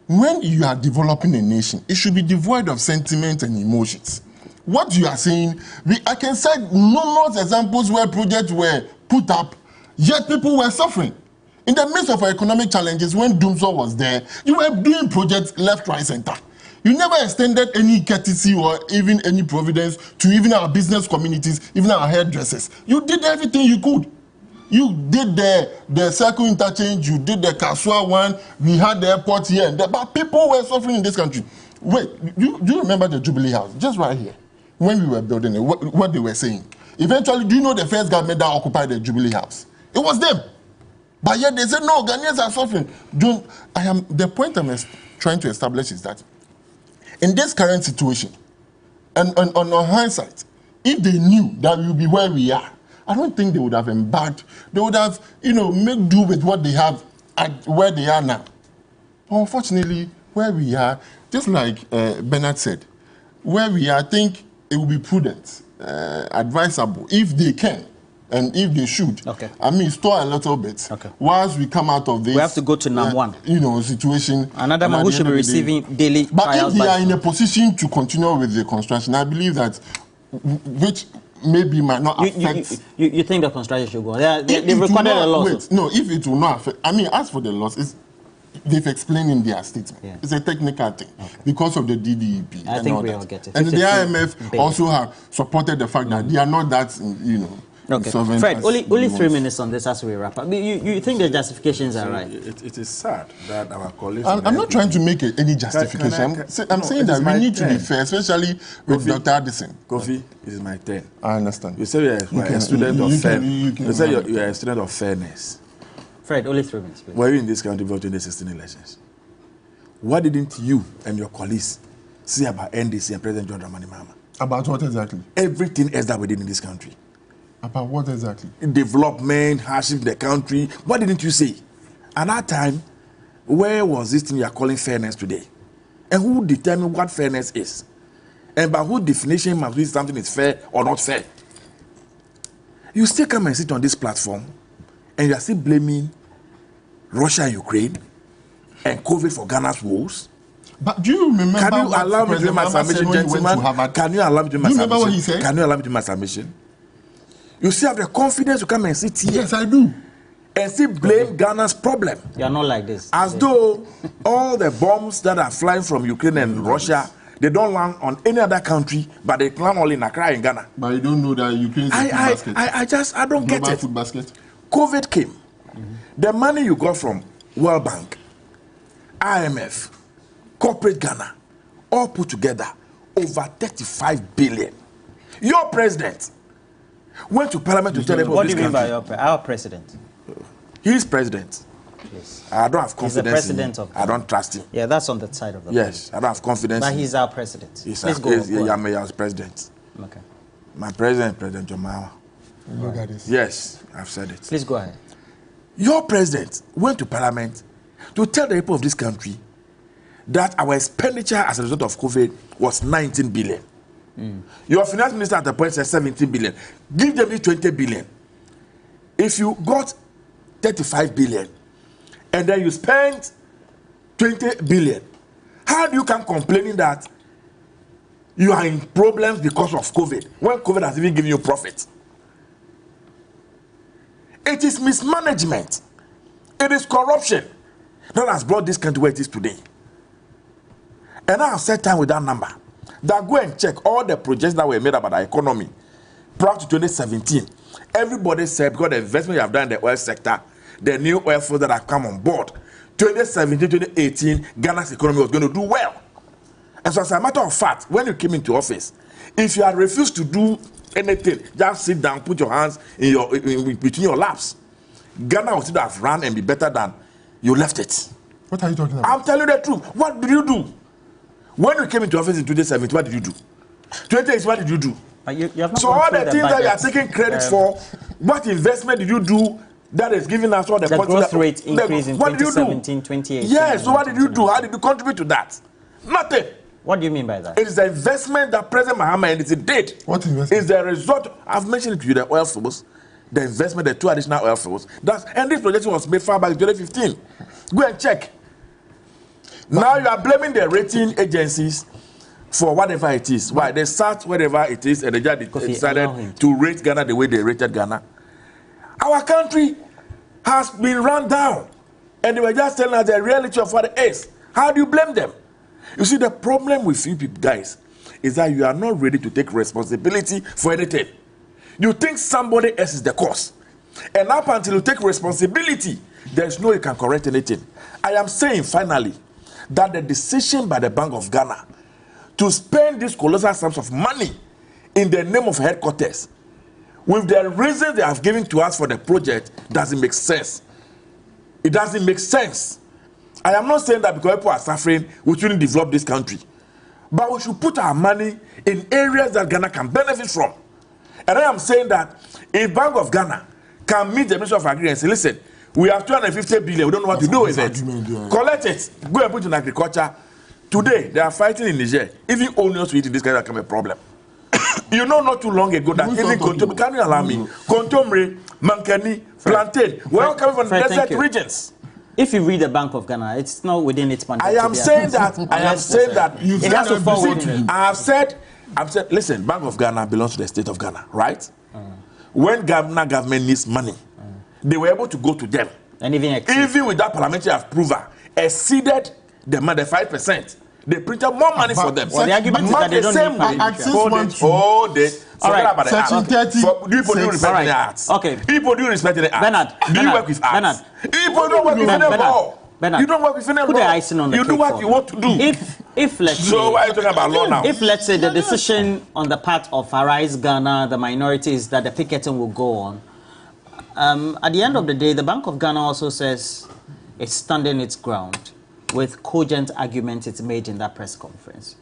When you are developing a nation, it should be devoid of sentiment and emotions. What you are saying, I can cite numerous examples where projects were put up, yet people were suffering. In the midst of our economic challenges, when Doomsor was there, you were doing projects left, right, center. You never extended any courtesy or even any providence to even our business communities, even our hairdressers. You did everything you could. You did the circle interchange, you did the Kasua one, we had the airport here and there, but people were suffering in this country. Wait, do you remember the Jubilee House? Just right here, when we were building it, what they were saying. Eventually, do you know the first government that occupied the Jubilee House? It was them. But yet they said, no, Ghanaians are suffering. The point I'm trying to establish is that in this current situation, and on hindsight, if they knew that we would be where we are, I don't think they would have embarked. They would have, made do with what they have at where they are now. But unfortunately, where we are, just like Bernard said, where we are, I think it would be prudent, advisable, if they can, and if they should. Okay. I mean, store a little bit. Okay. Once we come out of this, we have to go to NAM1. Situation. Another man who should be receiving daily. But if they are in a position to continue with the construction, I believe that, which maybe might not affect. You think the construction should go? They've recorded a loss. Wait, no, if it will not affect. I mean, as for the loss, they've explained in their statement. Yeah. It's a technical thing because of the DDEP. I think we all get it. And the IMF also have supported the fact that they are not that, Okay. Fred, only 3 minutes on this as we wrap up. You think the justifications are right? It is sad that our colleagues... I'm not trying to make any justification. I'm saying that we need to be fair, especially with Dr. Addison. Kofi, it is my turn. I understand. You say you are a student of fairness. You say you are a student of fairness. Fred, only 3 minutes, please. Were you in this country before 2016 elections? What didn't you and your colleagues say about NDC and President John Dramani Mahama? About what exactly? Everything else that we did in this country. About what exactly? Development, hardship in the country. What didn't you say? At that time, where was this thing you are calling fairness today? And who determined what fairness is? And by whose definition must be something is fair or not fair? You still come and sit on this platform and you are still blaming Russia and Ukraine and COVID for Ghana's woes. But do you remember? Can you allow me to do my submission, gentlemen? Can you allow me to do my submission? Do you remember what he said? Can you allow me to do my submission? You still have the confidence to come and sit here. Yes, I do. And still blame Ghana's problem. You are not like this. As though all the bombs that are flying from Ukraine and Russia, they don't land on any other country, but they land only in Accra in Ghana. But you don't know that Ukraine is a food basket. I don't get Global it. food basket. COVID came. The money you got from World Bank, IMF, corporate Ghana, all put together, over 35 billion. Your president went to Parliament to tell them what do you mean by our president? He is president. Yes. I don't have confidence. He's the president of. I don't trust him. Yeah, that's on the side of the. Yes, I don't have confidence. But he's our president. Please go. I'm our president. Okay. My president, President John Mahama. Look at this. Yes, I've said it. Please go ahead. Your president went to Parliament to tell the people of this country that our expenditure as a result of COVID was 19 billion. Your finance minister at the point said 17 billion. Give them the 20 billion. If you got 35 billion and then you spent 20 billion, how do you come complaining that you are in problems because of COVID when COVID has even given you profit? It is mismanagement. It is corruption that has brought this country where it is today. And I have set time with that number. That go and check all the projects that were made about our economy prior to 2017. Everybody said because the investment you have done in the oil sector, the new oil fields that have come on board, 2017, 2018, Ghana's economy was going to do well. And so as a matter of fact, when you came into office, if you had refused to do anything, just sit down, put your hands in between your laps, Ghana would still have run and be better than you left it. What are you talking about? I'm telling you the truth. What did you do? When you came into office in 2017, what did you do? 2018, what did you do? You have not so all the things that you are taking credit for, what investment did you do that is giving us all the growth rate increase in what 2017, 2018? Yes, so what did you do? How did you contribute to that? Nothing. What do you mean by that? It is the investment that President Mahama did. What investment? Is the result. I've mentioned it to you, the oil fields, the investment, the 2 additional oil fields. And this projection was made far back in 2015. Go and check. Now you are blaming the rating agencies for whatever it is. Why? They start whatever it is, and they just decided to rate Ghana the way they rated Ghana. Our country has been run down, and they were just telling us the reality of what it is. How do you blame them? You see, the problem with you people, guys, is that you are not ready to take responsibility for anything. You think somebody else is the cause. And up until you take responsibility, there's no way you can correct anything. I am saying, finally, that the decision by the Bank of Ghana to spend these colossal sums of money in the name of headquarters, with the reasons they have given to us for the project, doesn't make sense. It doesn't make sense. I am not saying that because people are suffering, we shouldn't develop this country. But we should put our money in areas that Ghana can benefit from. And I am saying that if Bank of Ghana can meet the Ministry of Agriculture and say, listen, we have 250 billion, we don't know what to do with it. Collect it, go and put it in agriculture. Today, they are fighting in Niger. Even onions to eat in this country become a problem. You know, not too long ago that even Kontomre, can you allow me? Kontomre, Mankani, plantain, we're all coming from the desert regions. If you read the Bank of Ghana, it's not within its mandate. I am saying that. It has to fall within. I've said, listen, Bank of Ghana belongs to the state of Ghana, right? When Ghana government needs money, they were able to go to them. And even with that parliamentary approval, exceeded the money, 5%. They printed more money for them. Well, the argument is that they don't need parliamentary. All right. Section 30. People do respect the arts. Okay. People do respect the arts. Do you work with arts? People don't work with any law. You don't work with any law. Put the icing on the cake. You do what you want to do. If let's say, so why are you talking about law now? If let's say the decision on the part of Arise Ghana, the minorities, that the picketing will go on, at the end of the day, the Bank of Ghana also says it's standing its ground with cogent arguments it's made in that press conference.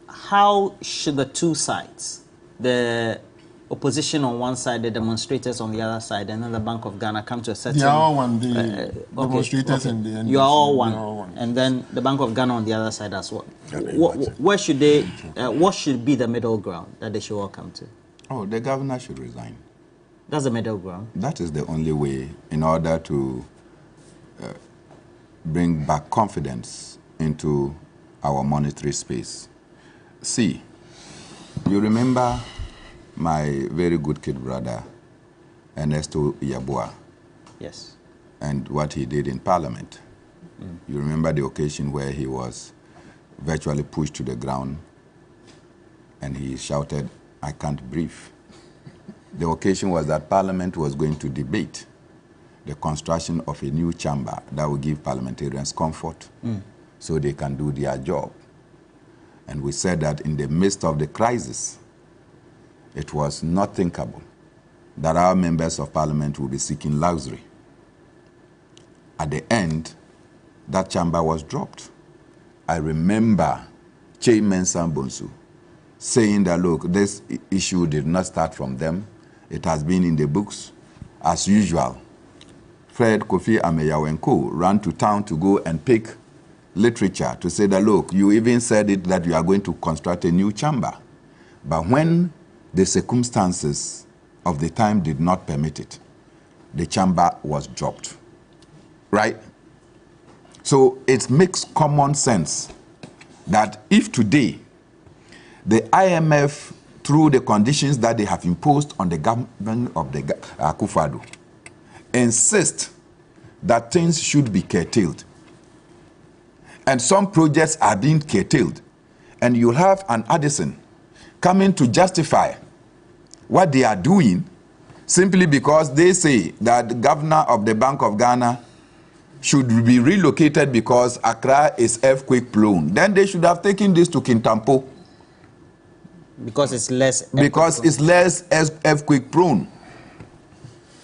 How should the two sides, the opposition on one side, the demonstrators on the other side, and then the Bank of Ghana come to a certain... They are all one, the demonstrators and the... You are all one. And then the Bank of Ghana on the other side as well. Where should they... what should be the middle ground that they should all come to? Oh, the governor should resign. That's the middle ground? That is the only way in order to bring back confidence into our monetary space. See, you remember my very good kid brother, Ernesto Yabua. Yes. And what he did in Parliament. You remember the occasion where he was virtually pushed to the ground and he shouted, "I can't breathe." The occasion was that Parliament was going to debate the construction of a new chamber that will give parliamentarians comfort so they can do their job. And we said that in the midst of the crisis, it was not thinkable that our members of parliament will be seeking luxury. At the end, that chamber was dropped. I remember Che Mensah Bonsu saying that, look, this issue did not start from them. It has been in the books. As usual, Fred Kofi Ameyaw and Co. ran to town to go and pick literature to say that, look, you even said it that you are going to construct a new chamber. But when the circumstances of the time did not permit it, the chamber was dropped. Right? So it makes common sense that if today the IMF, through the conditions that they have imposed on the government of the Akufo-Addo, insist that things should be curtailed, and some projects are being curtailed, and you have an Addison coming to justify what they are doing simply because they say that the governor of the Bank of Ghana should be relocated because Accra is earthquake prone. Then they should have taken this to Kintampo. Because it's less... Because it's less earthquake prone.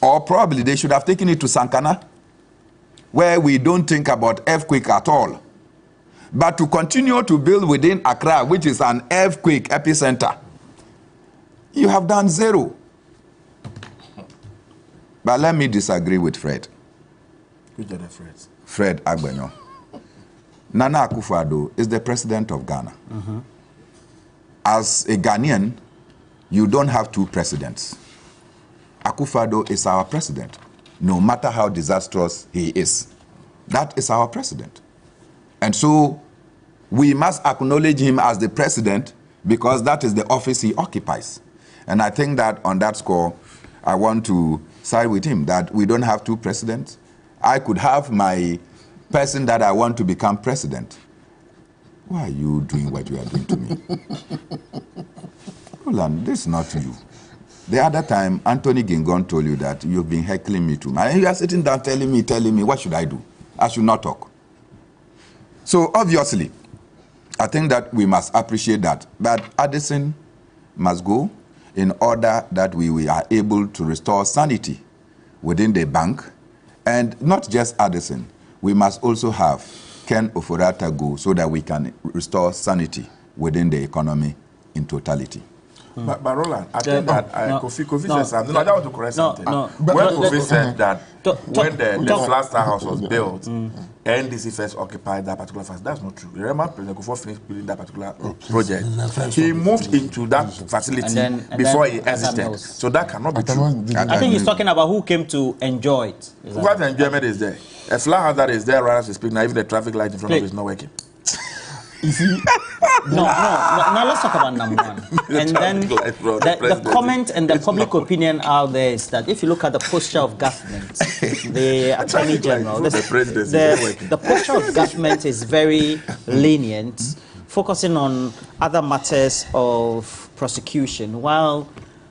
Or probably they should have taken it to Sankana, where we don't think about earthquake at all. But to continue to build within Accra, which is an earthquake epicenter, you have done zero. But let me disagree with Fred. Which are the Freds? Fred Agbenyo. Nana Akufo-Addo is the president of Ghana. As a Ghanaian, you don't have two presidents. Akufo-Addo is our president, no matter how disastrous he is. That is our president. And so we must acknowledge him as the president because that is the office he occupies. And I think that on that score, I want to side with him, that we don't have two presidents. I could have my person that I want to become president. Why are you doing what you are doing to me? Roland, this is not you. The other time, Anthony Gingon told you that you've been heckling me too much. And you are sitting down telling me, what should I do? I should not talk. So obviously, I think that we must appreciate that Addison must go in order that we are able to restore sanity within the bank. And not just Addison, we must also have Ken Ofori-Atta go so that we can restore sanity within the economy in totality. But Roland, I think that Kofi said something. No, I don't want to correct something. When Kofi said that when the Flaster House was built, NDC first occupied that particular facility, that's not true. Remember, President Kofi finished building that particular project. He moved into that facility before he exited. So that cannot be true. I think he's talking about who came to enjoy it. What enjoyment is there? A flag house that is there right as we speak now, even the traffic light in front of it is not working. You see, now let's talk about number one. And then the comment and the public opinion out there is that if you look at the posture of government, the Attorney General, the posture of government is very lenient, focusing on other matters of prosecution, while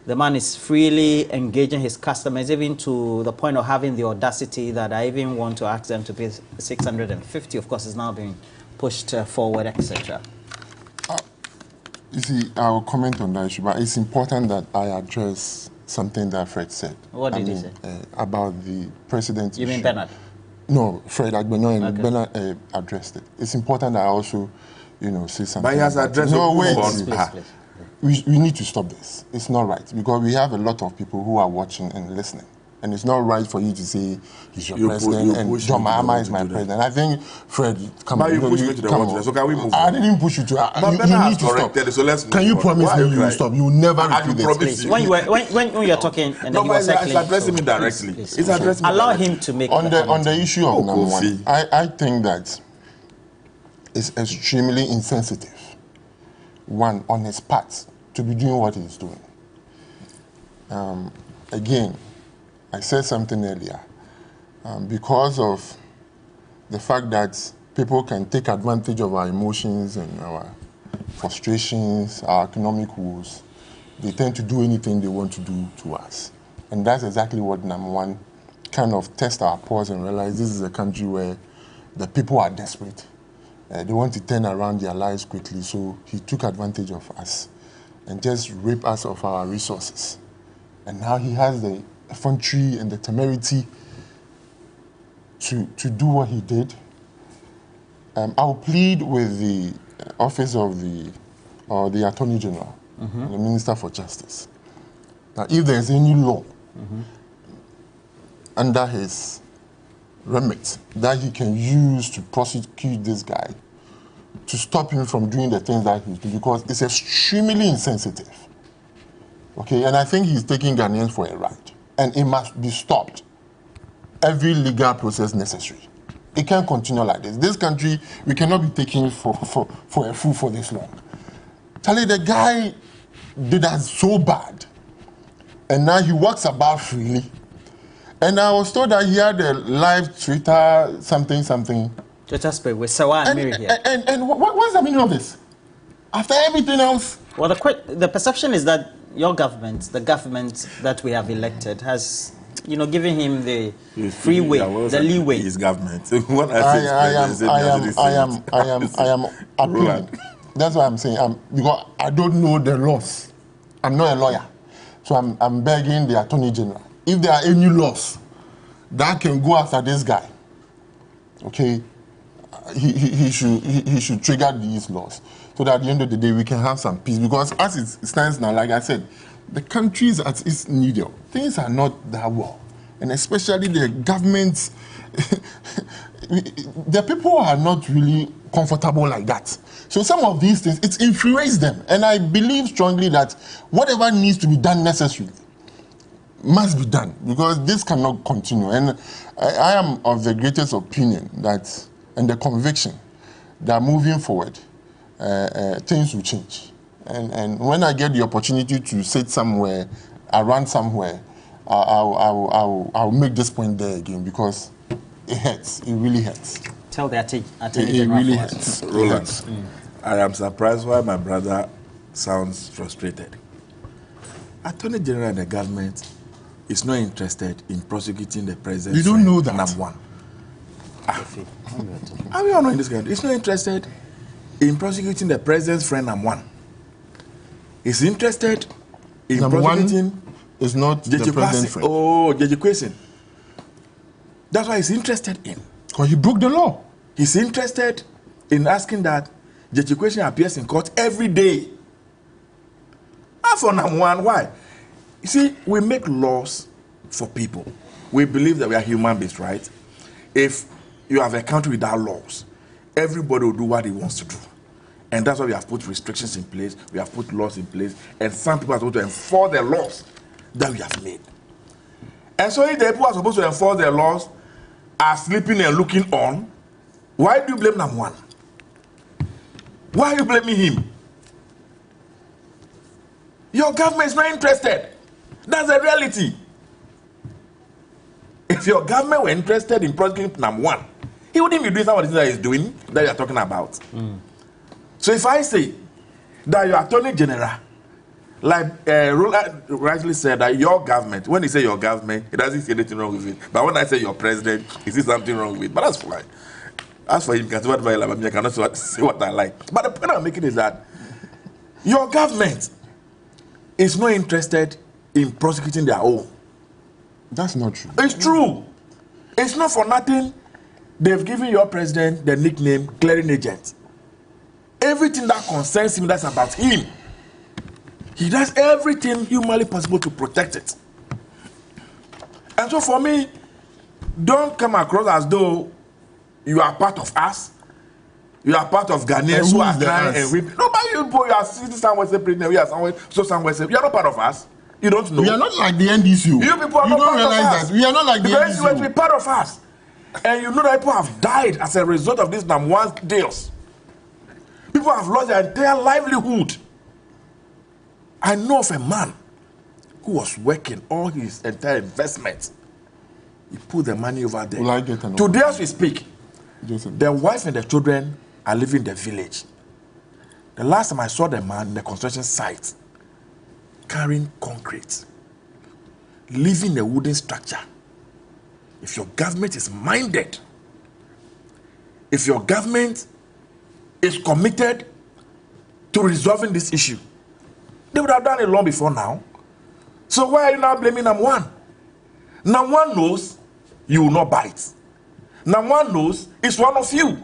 the man is freely engaging his customers, even to the point of having the audacity that I even want to ask them to pay 650. Of course, it's now being pushed forward, etc. You see, I will comment on that issue, but it's important that I address something that Fred said. What did he say? About the president You issue. mean Bernard? No, Fred Agbenyo and Okay. Bernard addressed it. It's important that I also, say something. But he has about it. addressed No, it. wait. Please. We need to stop this. It's not right because we have a lot of people who are watching and listening. And it's not right for you to say he's your president and John Mahama is my president. I think, Fred, come on. But you pushed me to the water, so can we move I on? didn't push you to. But You Bernard need to has stop. corrected it, so let's move Can you on. promise Why me are you you will crying? stop? You will never I repeat promise this. you. When you're talking and then you were He's circling, addressing me directly. please. He's addressing me Allow directly. him to make On the the comment. issue of number Kofi. one, I think that it's extremely insensitive. One, on his part, to be doing what he's doing. Again, I said something earlier. Because of the fact that people can take advantage of our emotions and our frustrations, our economic woes, they tend to do anything they want to do to us. And that's exactly what number one kind of test our pause and realize this is a country where the people are desperate. They want to turn around their lives quickly, so he took advantage of us and just raped us of our resources. And now he has the effrontery and the temerity to do what he did. I'll plead with the office of the Attorney General, and the Minister for Justice. Now, if there's any law under his remit that he can use to prosecute this guy, to stop him from doing the things that he's doing, because it's extremely insensitive. Okay, and I think he's taking Ghanaians for a ride, and it must be stopped. Every legal process necessary. It can't continue like this. This country, we cannot be taken for a fool for this long. Charlie, the guy did us so bad, and now he walks about freely. And I was told that he had a live Twitter something. Twitter space with Sawa and Miri here. And what's the meaning of this? After everything else? Well, the perception is that your government, the government that we have elected, has, given him the free way, the leeway. His government. I am appealing. That's what I'm saying. Because I don't know the laws. I'm not a lawyer, so I'm begging the Attorney General. If there are any laws that can go after this guy, okay, he should trigger these laws so that at the end of the day we can have some peace. Because as it stands now, like I said, the country is at its needle. Things are not that well, and especially the governments. The people are not really comfortable like that. So some of these things, it infuriates them. And I believe strongly that whatever needs to be done necessarily must be done, because this cannot continue. And I am of the greatest opinion that, and the conviction that moving forward, things will change. And when I get the opportunity to sit somewhere, around somewhere, I'll make this point there again, because it hurts. It really hurts. Tell the attorney It general really for us. hurts. Roland, I am surprised why my brother sounds frustrated. Attorney General and the government is not interested in prosecuting the president. You don't know that. Number one. Are we all know in this country? It's not interested in prosecuting the president's friend, number one. It's interested in Number prosecuting one is not the Jeje president's Kwesi. friend. Oh, Jeje Kwesi. That's why he's interested in. Because he broke the law. He's interested in asking that Jeje Kwesi appears in court every day. And for number one, why? You see, we make laws for people. We believe that we are human beings, right? If you have a country without laws, everybody will do what he wants to do. And that's why we have put restrictions in place, we have put laws in place, and some people are supposed to enforce the laws that we have made. And so if the people are supposed to enforce the laws are sleeping and looking on, why do you blame number one? Why are you blaming him? Your government is not interested. That's the reality. If your government were interested in prosecuting number one, he wouldn't be doing some of the things that he's doing that you're talking about. So if I say that your attorney general, like Roland rightly said, that your government, when he say your government, he doesn't see anything wrong with it. But when I say your president, he sees something wrong with it. But that's fine. As for him, I cannot say what I like. But the point I'm making is that your government is not interested in prosecuting their own. That's not true. It's true. It's not for nothing they've given your president the nickname clearing agent. Everything that concerns him, that's about him. He does everything humanly possible to protect it. And so for me, don't come across as though you are part of us. You are part of Ghanaians who are crying and weeping. Nobody, you are sitting somewhere separate, we are somewhere, so somewhere separate. You are not part of us. You don't know. We are not like the NDCU. You people are you not don't part of realize us. that. We are not like the because you have to NDCU. be part of us. And you know that people have died as a result of these number one deals. People have lost their entire livelihood. I know of a man who was working all his entire investment. He put the money over there. Will I get an Today as we speak, Joseph. the wife and the children are living in the village. The last time I saw the man in the construction site, carrying concrete, living a wooden structure. If your government is minded, if your government is committed to resolving this issue, they would have done it long before now. So why are you now blaming number one? Number one knows you will not bite. Number one knows it's one of you.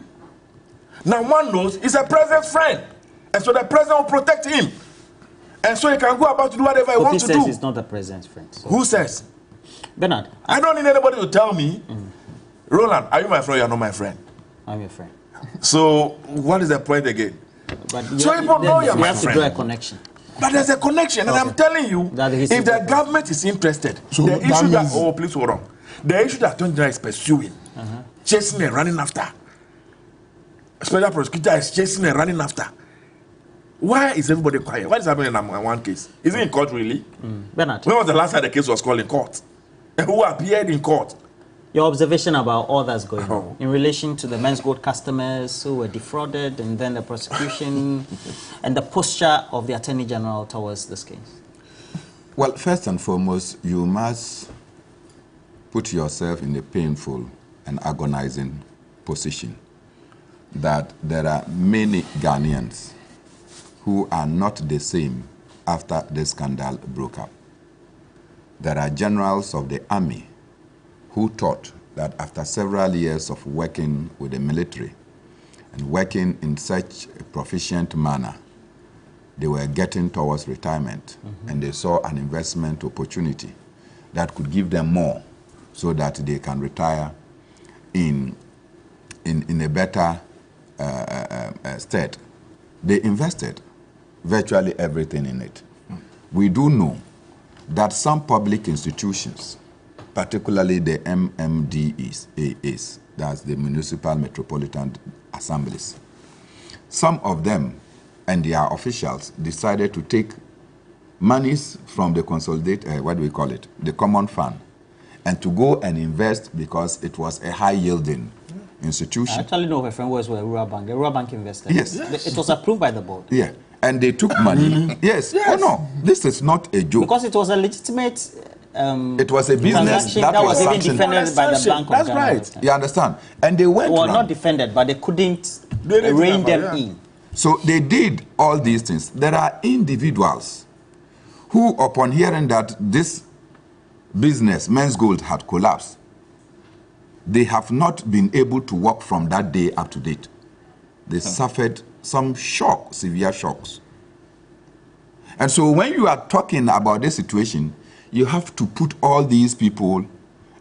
Number one knows he's a president's friend. And so the president will protect him. And so he can go about to do whatever he wants to do. Who says he's not the president's friend? So. Who says? Bernard, I don't need anybody to tell me, Roland, are you my friend or you're not my friend? I'm your friend. So what is the point again? But So people know you're you my have to friend. draw a connection. But there's a connection, and I'm telling you, That is if the important. government is interested, So the that issue that, means- oh, please hold on. The issue that Attorney General is pursuing, chasing and running after, special prosecutor is chasing and running after. Why is everybody quiet? What is happening in one case? Is it in court really? Bernard, When was the last time the case was called in court? And who appeared in court? your observation about all that's going on Oh. in relation to the men's gold customers who were defrauded and then the prosecution and the posture of the Attorney General towards this case. Well, first and foremost, you must put yourself in a painful and agonizing position that there are many Ghanaians who are not the same after the scandal broke up. There are generals of the army who thought that after several years of working with the military and working in such a proficient manner, they were getting towards retirement, and they saw an investment opportunity that could give them more so that they can retire in a better state, they invested virtually everything in it. We do know that some public institutions, particularly the MMDAs, that's the Municipal Metropolitan Assemblies, some of them and their officials decided to take monies from the the common fund, and to go and invest because it was a high-yielding institution. I actually know of a friend who was with a rural bank. A rural bank invested. Yes. It was approved by the board. Yeah. And they took money. Yes. Oh, no. This is not a joke. Because it was a legitimate it was a business that was even sanctioned. defended by the Bank of That's Ghana. right. You understand? And they went Well, round. not defended, but they couldn't They didn't rein do that, them yeah. in. So they did all these things. There are individuals who, upon hearing that this business, Men's Gold, had collapsed, they have not been able to work from that day up to date. They suffered some shock, severe shocks. And so when you are talking about this situation, you have to put all these people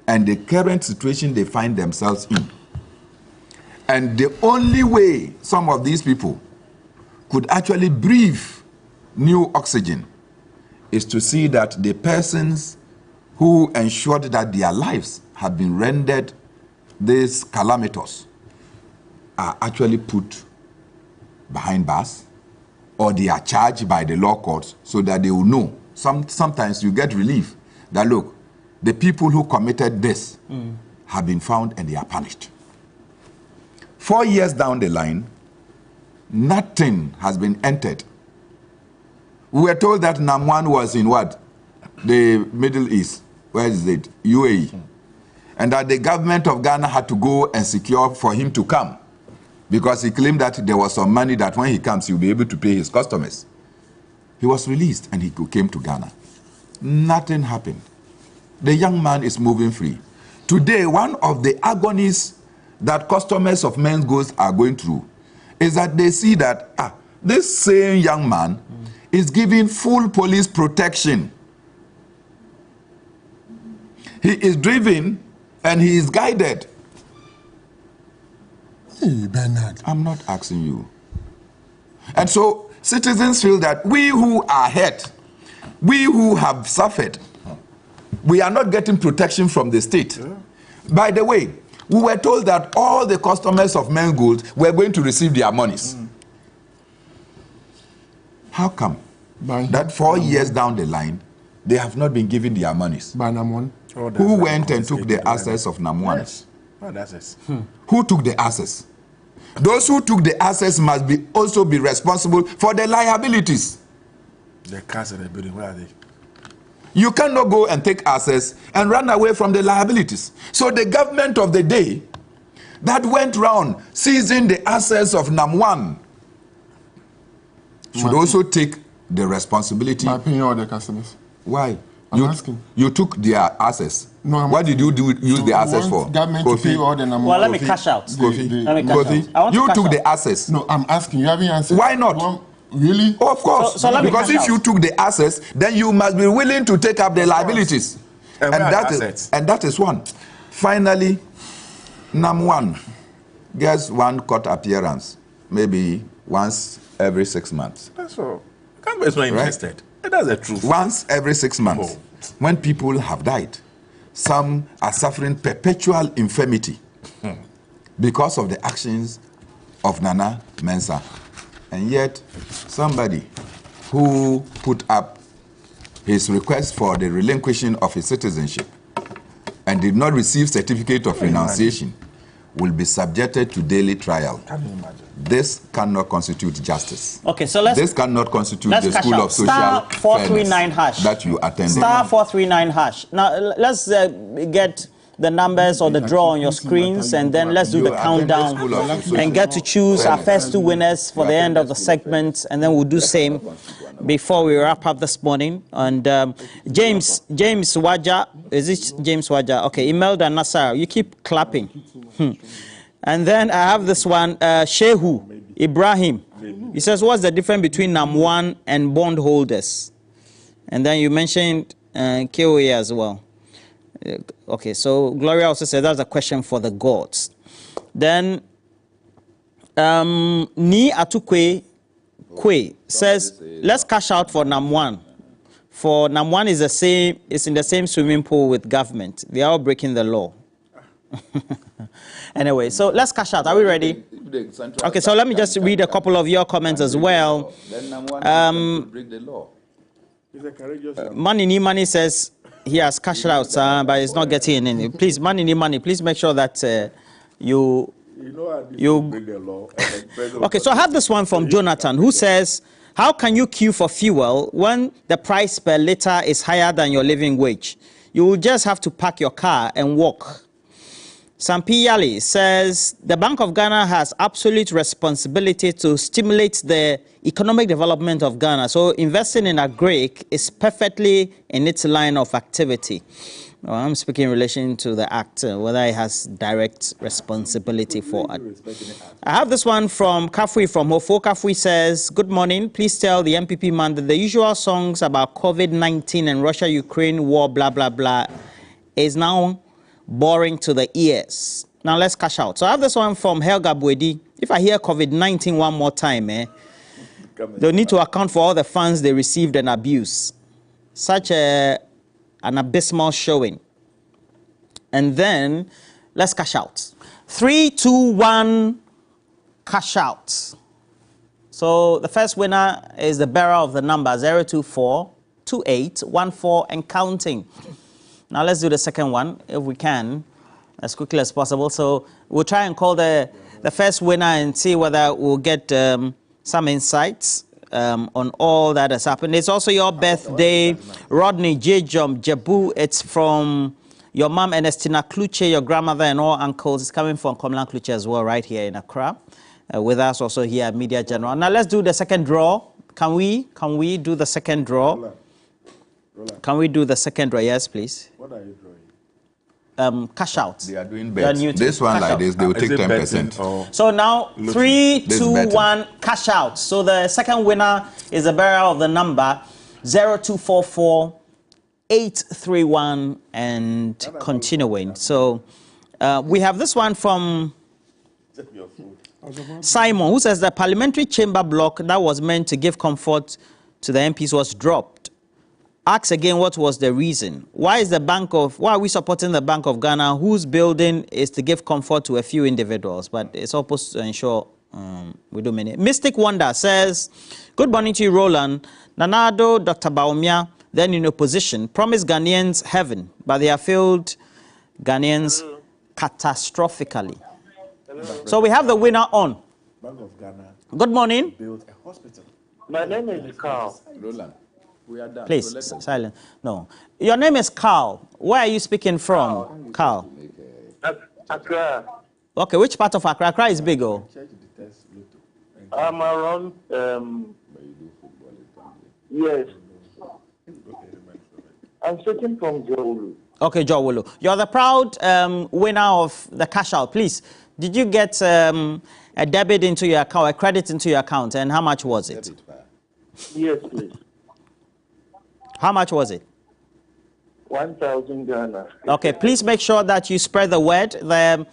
and the current situation they find themselves in. And the only way some of these people could actually breathe new oxygen is to see that the persons who ensured that their lives have been rendered these calamitous are actually put behind bars, or they are charged by the law courts so that they will know. Sometimes you get relief that, look, the people who committed this have been found and they are punished. 4 years down the line, nothing has been entered. We were told that Namwan was in what? The Middle East. Where is it? UAE. And that the government of Ghana had to go and secure for him to come, because he claimed that there was some money that when he comes, he'll be able to pay his customers. He was released and he came to Ghana. Nothing happened. The young man is moving free. Today, one of the agonies that customers of Men's Gold are going through is that they see that this same young man is given full police protection. He is driven and he is guided. Hey, Bernard. I'm not asking you. And so citizens feel that we who are hurt, we who have suffered, we are not getting protection from the state. Yeah. By the way, we were told that all the customers of Men's Gold were going to receive their monies. How come that 4 years down the line, they have not been given their monies? By Namwan. Who went and took the assets of Namwan? Yes. Oh, that's it. Who took the assets? Those who took the assets must also be responsible for the liabilities. The cars in the building, where are they? You cannot go and take assets and run away from the liabilities. So the government of the day that went round seizing the assets of Namwan should also take the responsibility. By paying all the customers. Why? I'm asking. You took their assets. No, what did you use the assets for? Government to pay all the Namwan. Well, let me cash out. Kofi, Let me cash out. I want to you cash took out. the assets. No, I'm asking. You haven't answered. Why not? Really? Oh, of course. So let me because cash if you out. took the assets, then you must be willing to take up the liabilities. And that is one. Finally, Namwan gets one court appearance, maybe once every 6 months. That's all. Can't be so interested. That's the truth. Once every 6 months. When people have died, some are suffering perpetual infirmity because of the actions of Nana Mensah. And yet, somebody who put up his request for the relinquishing of his citizenship and did not receive certificate of renunciation will be subjected to daily trial. Can you imagine? This cannot constitute justice. Okay, so this cannot constitute let's the cash school out. of social Star 439 hash. that you attended. Star 439 hash. Now let's get the numbers or the draw on your screens, and then let's do the countdown and get to choose our first two winners for the end of the segment, and then we'll do same before we wrap up this morning. And James Waja, is it James Waja? Okay, Imelda Nassar, you keep clapping. And then I have this one, Shehu Ibrahim. He says, what's the difference between Namwan and bondholders? And then you mentioned KOA as well. Okay, so Gloria also said that's a question for the gods. Then Ni Atukwe Kwe says, let's cash out for NAM1. For NAM1 is the same, it's in the same swimming pool with government. They are all breaking the law. Anyway, so let's cash out. Are we ready? Okay, so let me just read a couple of your comments as well. Money says he has cashed out, but it's not getting in. Please, money, please make sure that you break the law. Okay, so I have this one from Jonathan who says, how can you queue for fuel when the price per liter is higher than your living wage? You will just have to park your car and walk. Sampi Yali says, the Bank of Ghana has absolute responsibility to stimulate the economic development of Ghana. So investing in agric is perfectly in its line of activity. Well, I'm speaking in relation to the act, whether it has direct responsibility for it. I have this one from Kafui from Hofo. Kafui says, good morning. Please tell the MPP man that the usual songs about COVID-19 and Russia-Ukraine war, blah, blah, blah, is now boring to the ears. Now let's cash out. So I have this one from Helga Bwedi. If I hear COVID-19 one more time, they'll need to account for all the funds they received and abuse. Such an abysmal showing. And then let's cash out. 3, 2, 1, cash out. So the first winner is the bearer of the number 0242814 and counting. Now let's do the second one if we can, as quickly as possible. So we'll try and call the first winner and see whether we'll get some insights on all that has happened. It's also your birthday, Rodney J. Jom Jebu. It's from your mom, Ernestina Kluche, your grandmother and all uncles. It's coming from Komlan Kluche as well, right here in Accra. With us also here at Media General. Now let's do the second draw. Can we do the second draw? Can we do the second draw? Yes, please. What are you drawing? Cash out. They are doing bets. This one like this, they will take 10%. So now 3, 2, 1, cash out. So the second winner is the bearer of the number 0244831 and continuing. So we have this one from Simon, who says the parliamentary chamber block that was meant to give comfort to the MPs was dropped. Ask again, what was the reason? Why are we supporting the Bank of Ghana, whose building is to give comfort to a few individuals, but it's supposed to ensure we do many. Mystic Wonder says, good morning to you, Roland. Nanado, Dr. Baumia, then in opposition, promised Ghanaians heaven, but they have failed Ghanaians catastrophically. So we have the winner on. Bank of Ghana. Good morning. Built a hospital. My name is Carl. Roland. We are done. Please, so silent. No. Your name is Carl. Where are you speaking from, Carl? Accra. Okay, which part of Accra? Accra is big, oh? I'm around, yes. I'm speaking from Jowulu. Okay, Jowulu. You're the proud winner of the cash out. Please, did you get a debit into your account, a credit into your account, and how much was it? Yes, please. How much was it? 1,000 Ghana. Okay, please make sure that you spread the word. The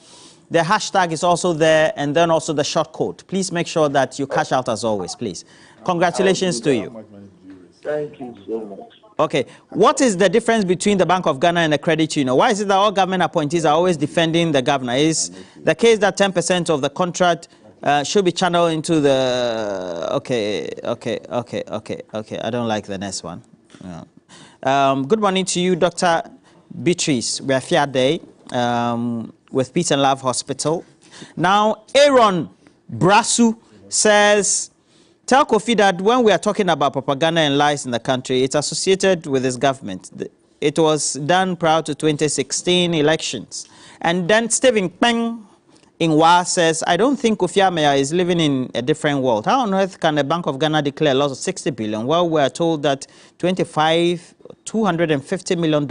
hashtag is also there, and then also the short code. Please make sure that you cash out as always, please. Congratulations to you. Thank you so much. Okay, what is the difference between the Bank of Ghana and the credit union? Why is it that all government appointees are always defending the governor? Is the case that 10% of the contract should be channeled into the... Okay. I don't like the next one. Yeah. Good morning to you, Dr. Beatrice. We are here day with Peace and Love Hospital. Now, Aaron Brasu says, tell Kofi that when we are talking about propaganda and lies in the country, it's associated with his government. It was done prior to 2016 elections. And then Stephen Peng Ingwa says, I don't think Kofi Amaya is living in a different world. How on earth can the Bank of Ghana declare a loss of 60 billion? Well, we are told that $250 million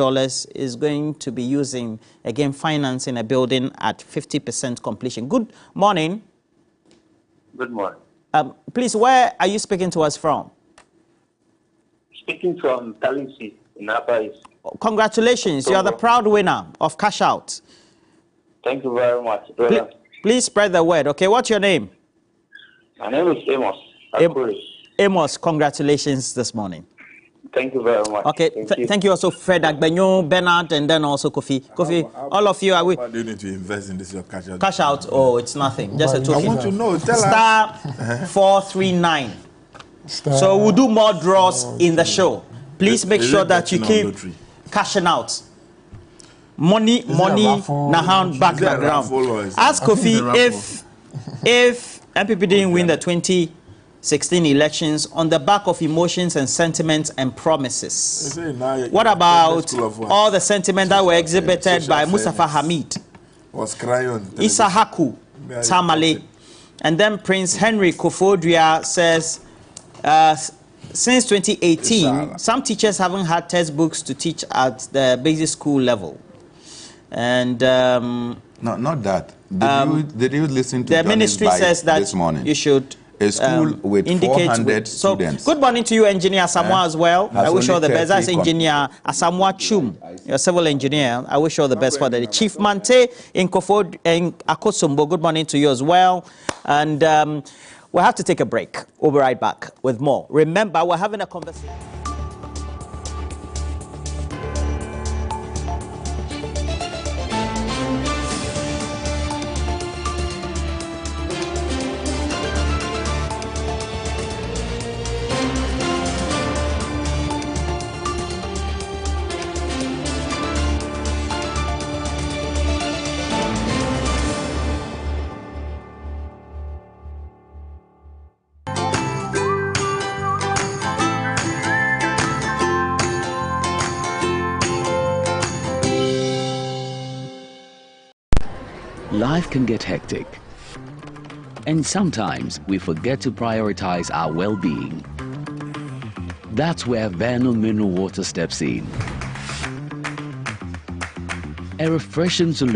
is going to be using, again, financing a building at 50% completion. Good morning. Good morning. Please, where are you speaking to us from? Speaking from Talisi in Upper East. Congratulations. You are the proud winner of Cash Out. Thank you very much. Please spread the word. Okay, what's your name? My name is Amos. Akure. Amos, congratulations this morning. Thank you very much. Okay, thank you also, Fred Agbenyo, Bernard, and then also Kofi. Kofi, all of you, are we? Why do you need to invest in this your cash out? Cash out? Oh, it's nothing. Just a I token. want to know. Tell us. Star 439. So we'll do more draws in the show. Please make Is sure it that you betting on keep lottery? cashing out. Money, Nahan back Is it a background. raffle or is it- Ask I think it's a Kofi if MPP didn't win the 2016 elections on the back of emotions and sentiments and promises. Say now, What about School of what? all the sentiments that were exhibited Social by Mustafa fairness. Hamid, Was crying on television. Issa Haku, May I Tamale, report and then Prince Henry Kofodria says, since 2018, Inshallah. some teachers haven't had textbooks to teach at the basic school level. And No, not that. Did you listen to the Johnny's ministry bite says that this morning? you should A school with indicate 400 so students. good morning to you, Engineer Asamoah, as well. Has I wish only all the best. That's 30 Engineer Asamoah Chum, your civil engineer. I wish all the best for the Chief Mante in Kofod in Akosombo. Good morning to you as well. And we'll have to take a break. We'll be right back with more. Remember, we're having a conversation. Life can get hectic, and sometimes we forget to prioritize our well-being. That's where Vernal Mineral Water steps in. A refreshing solution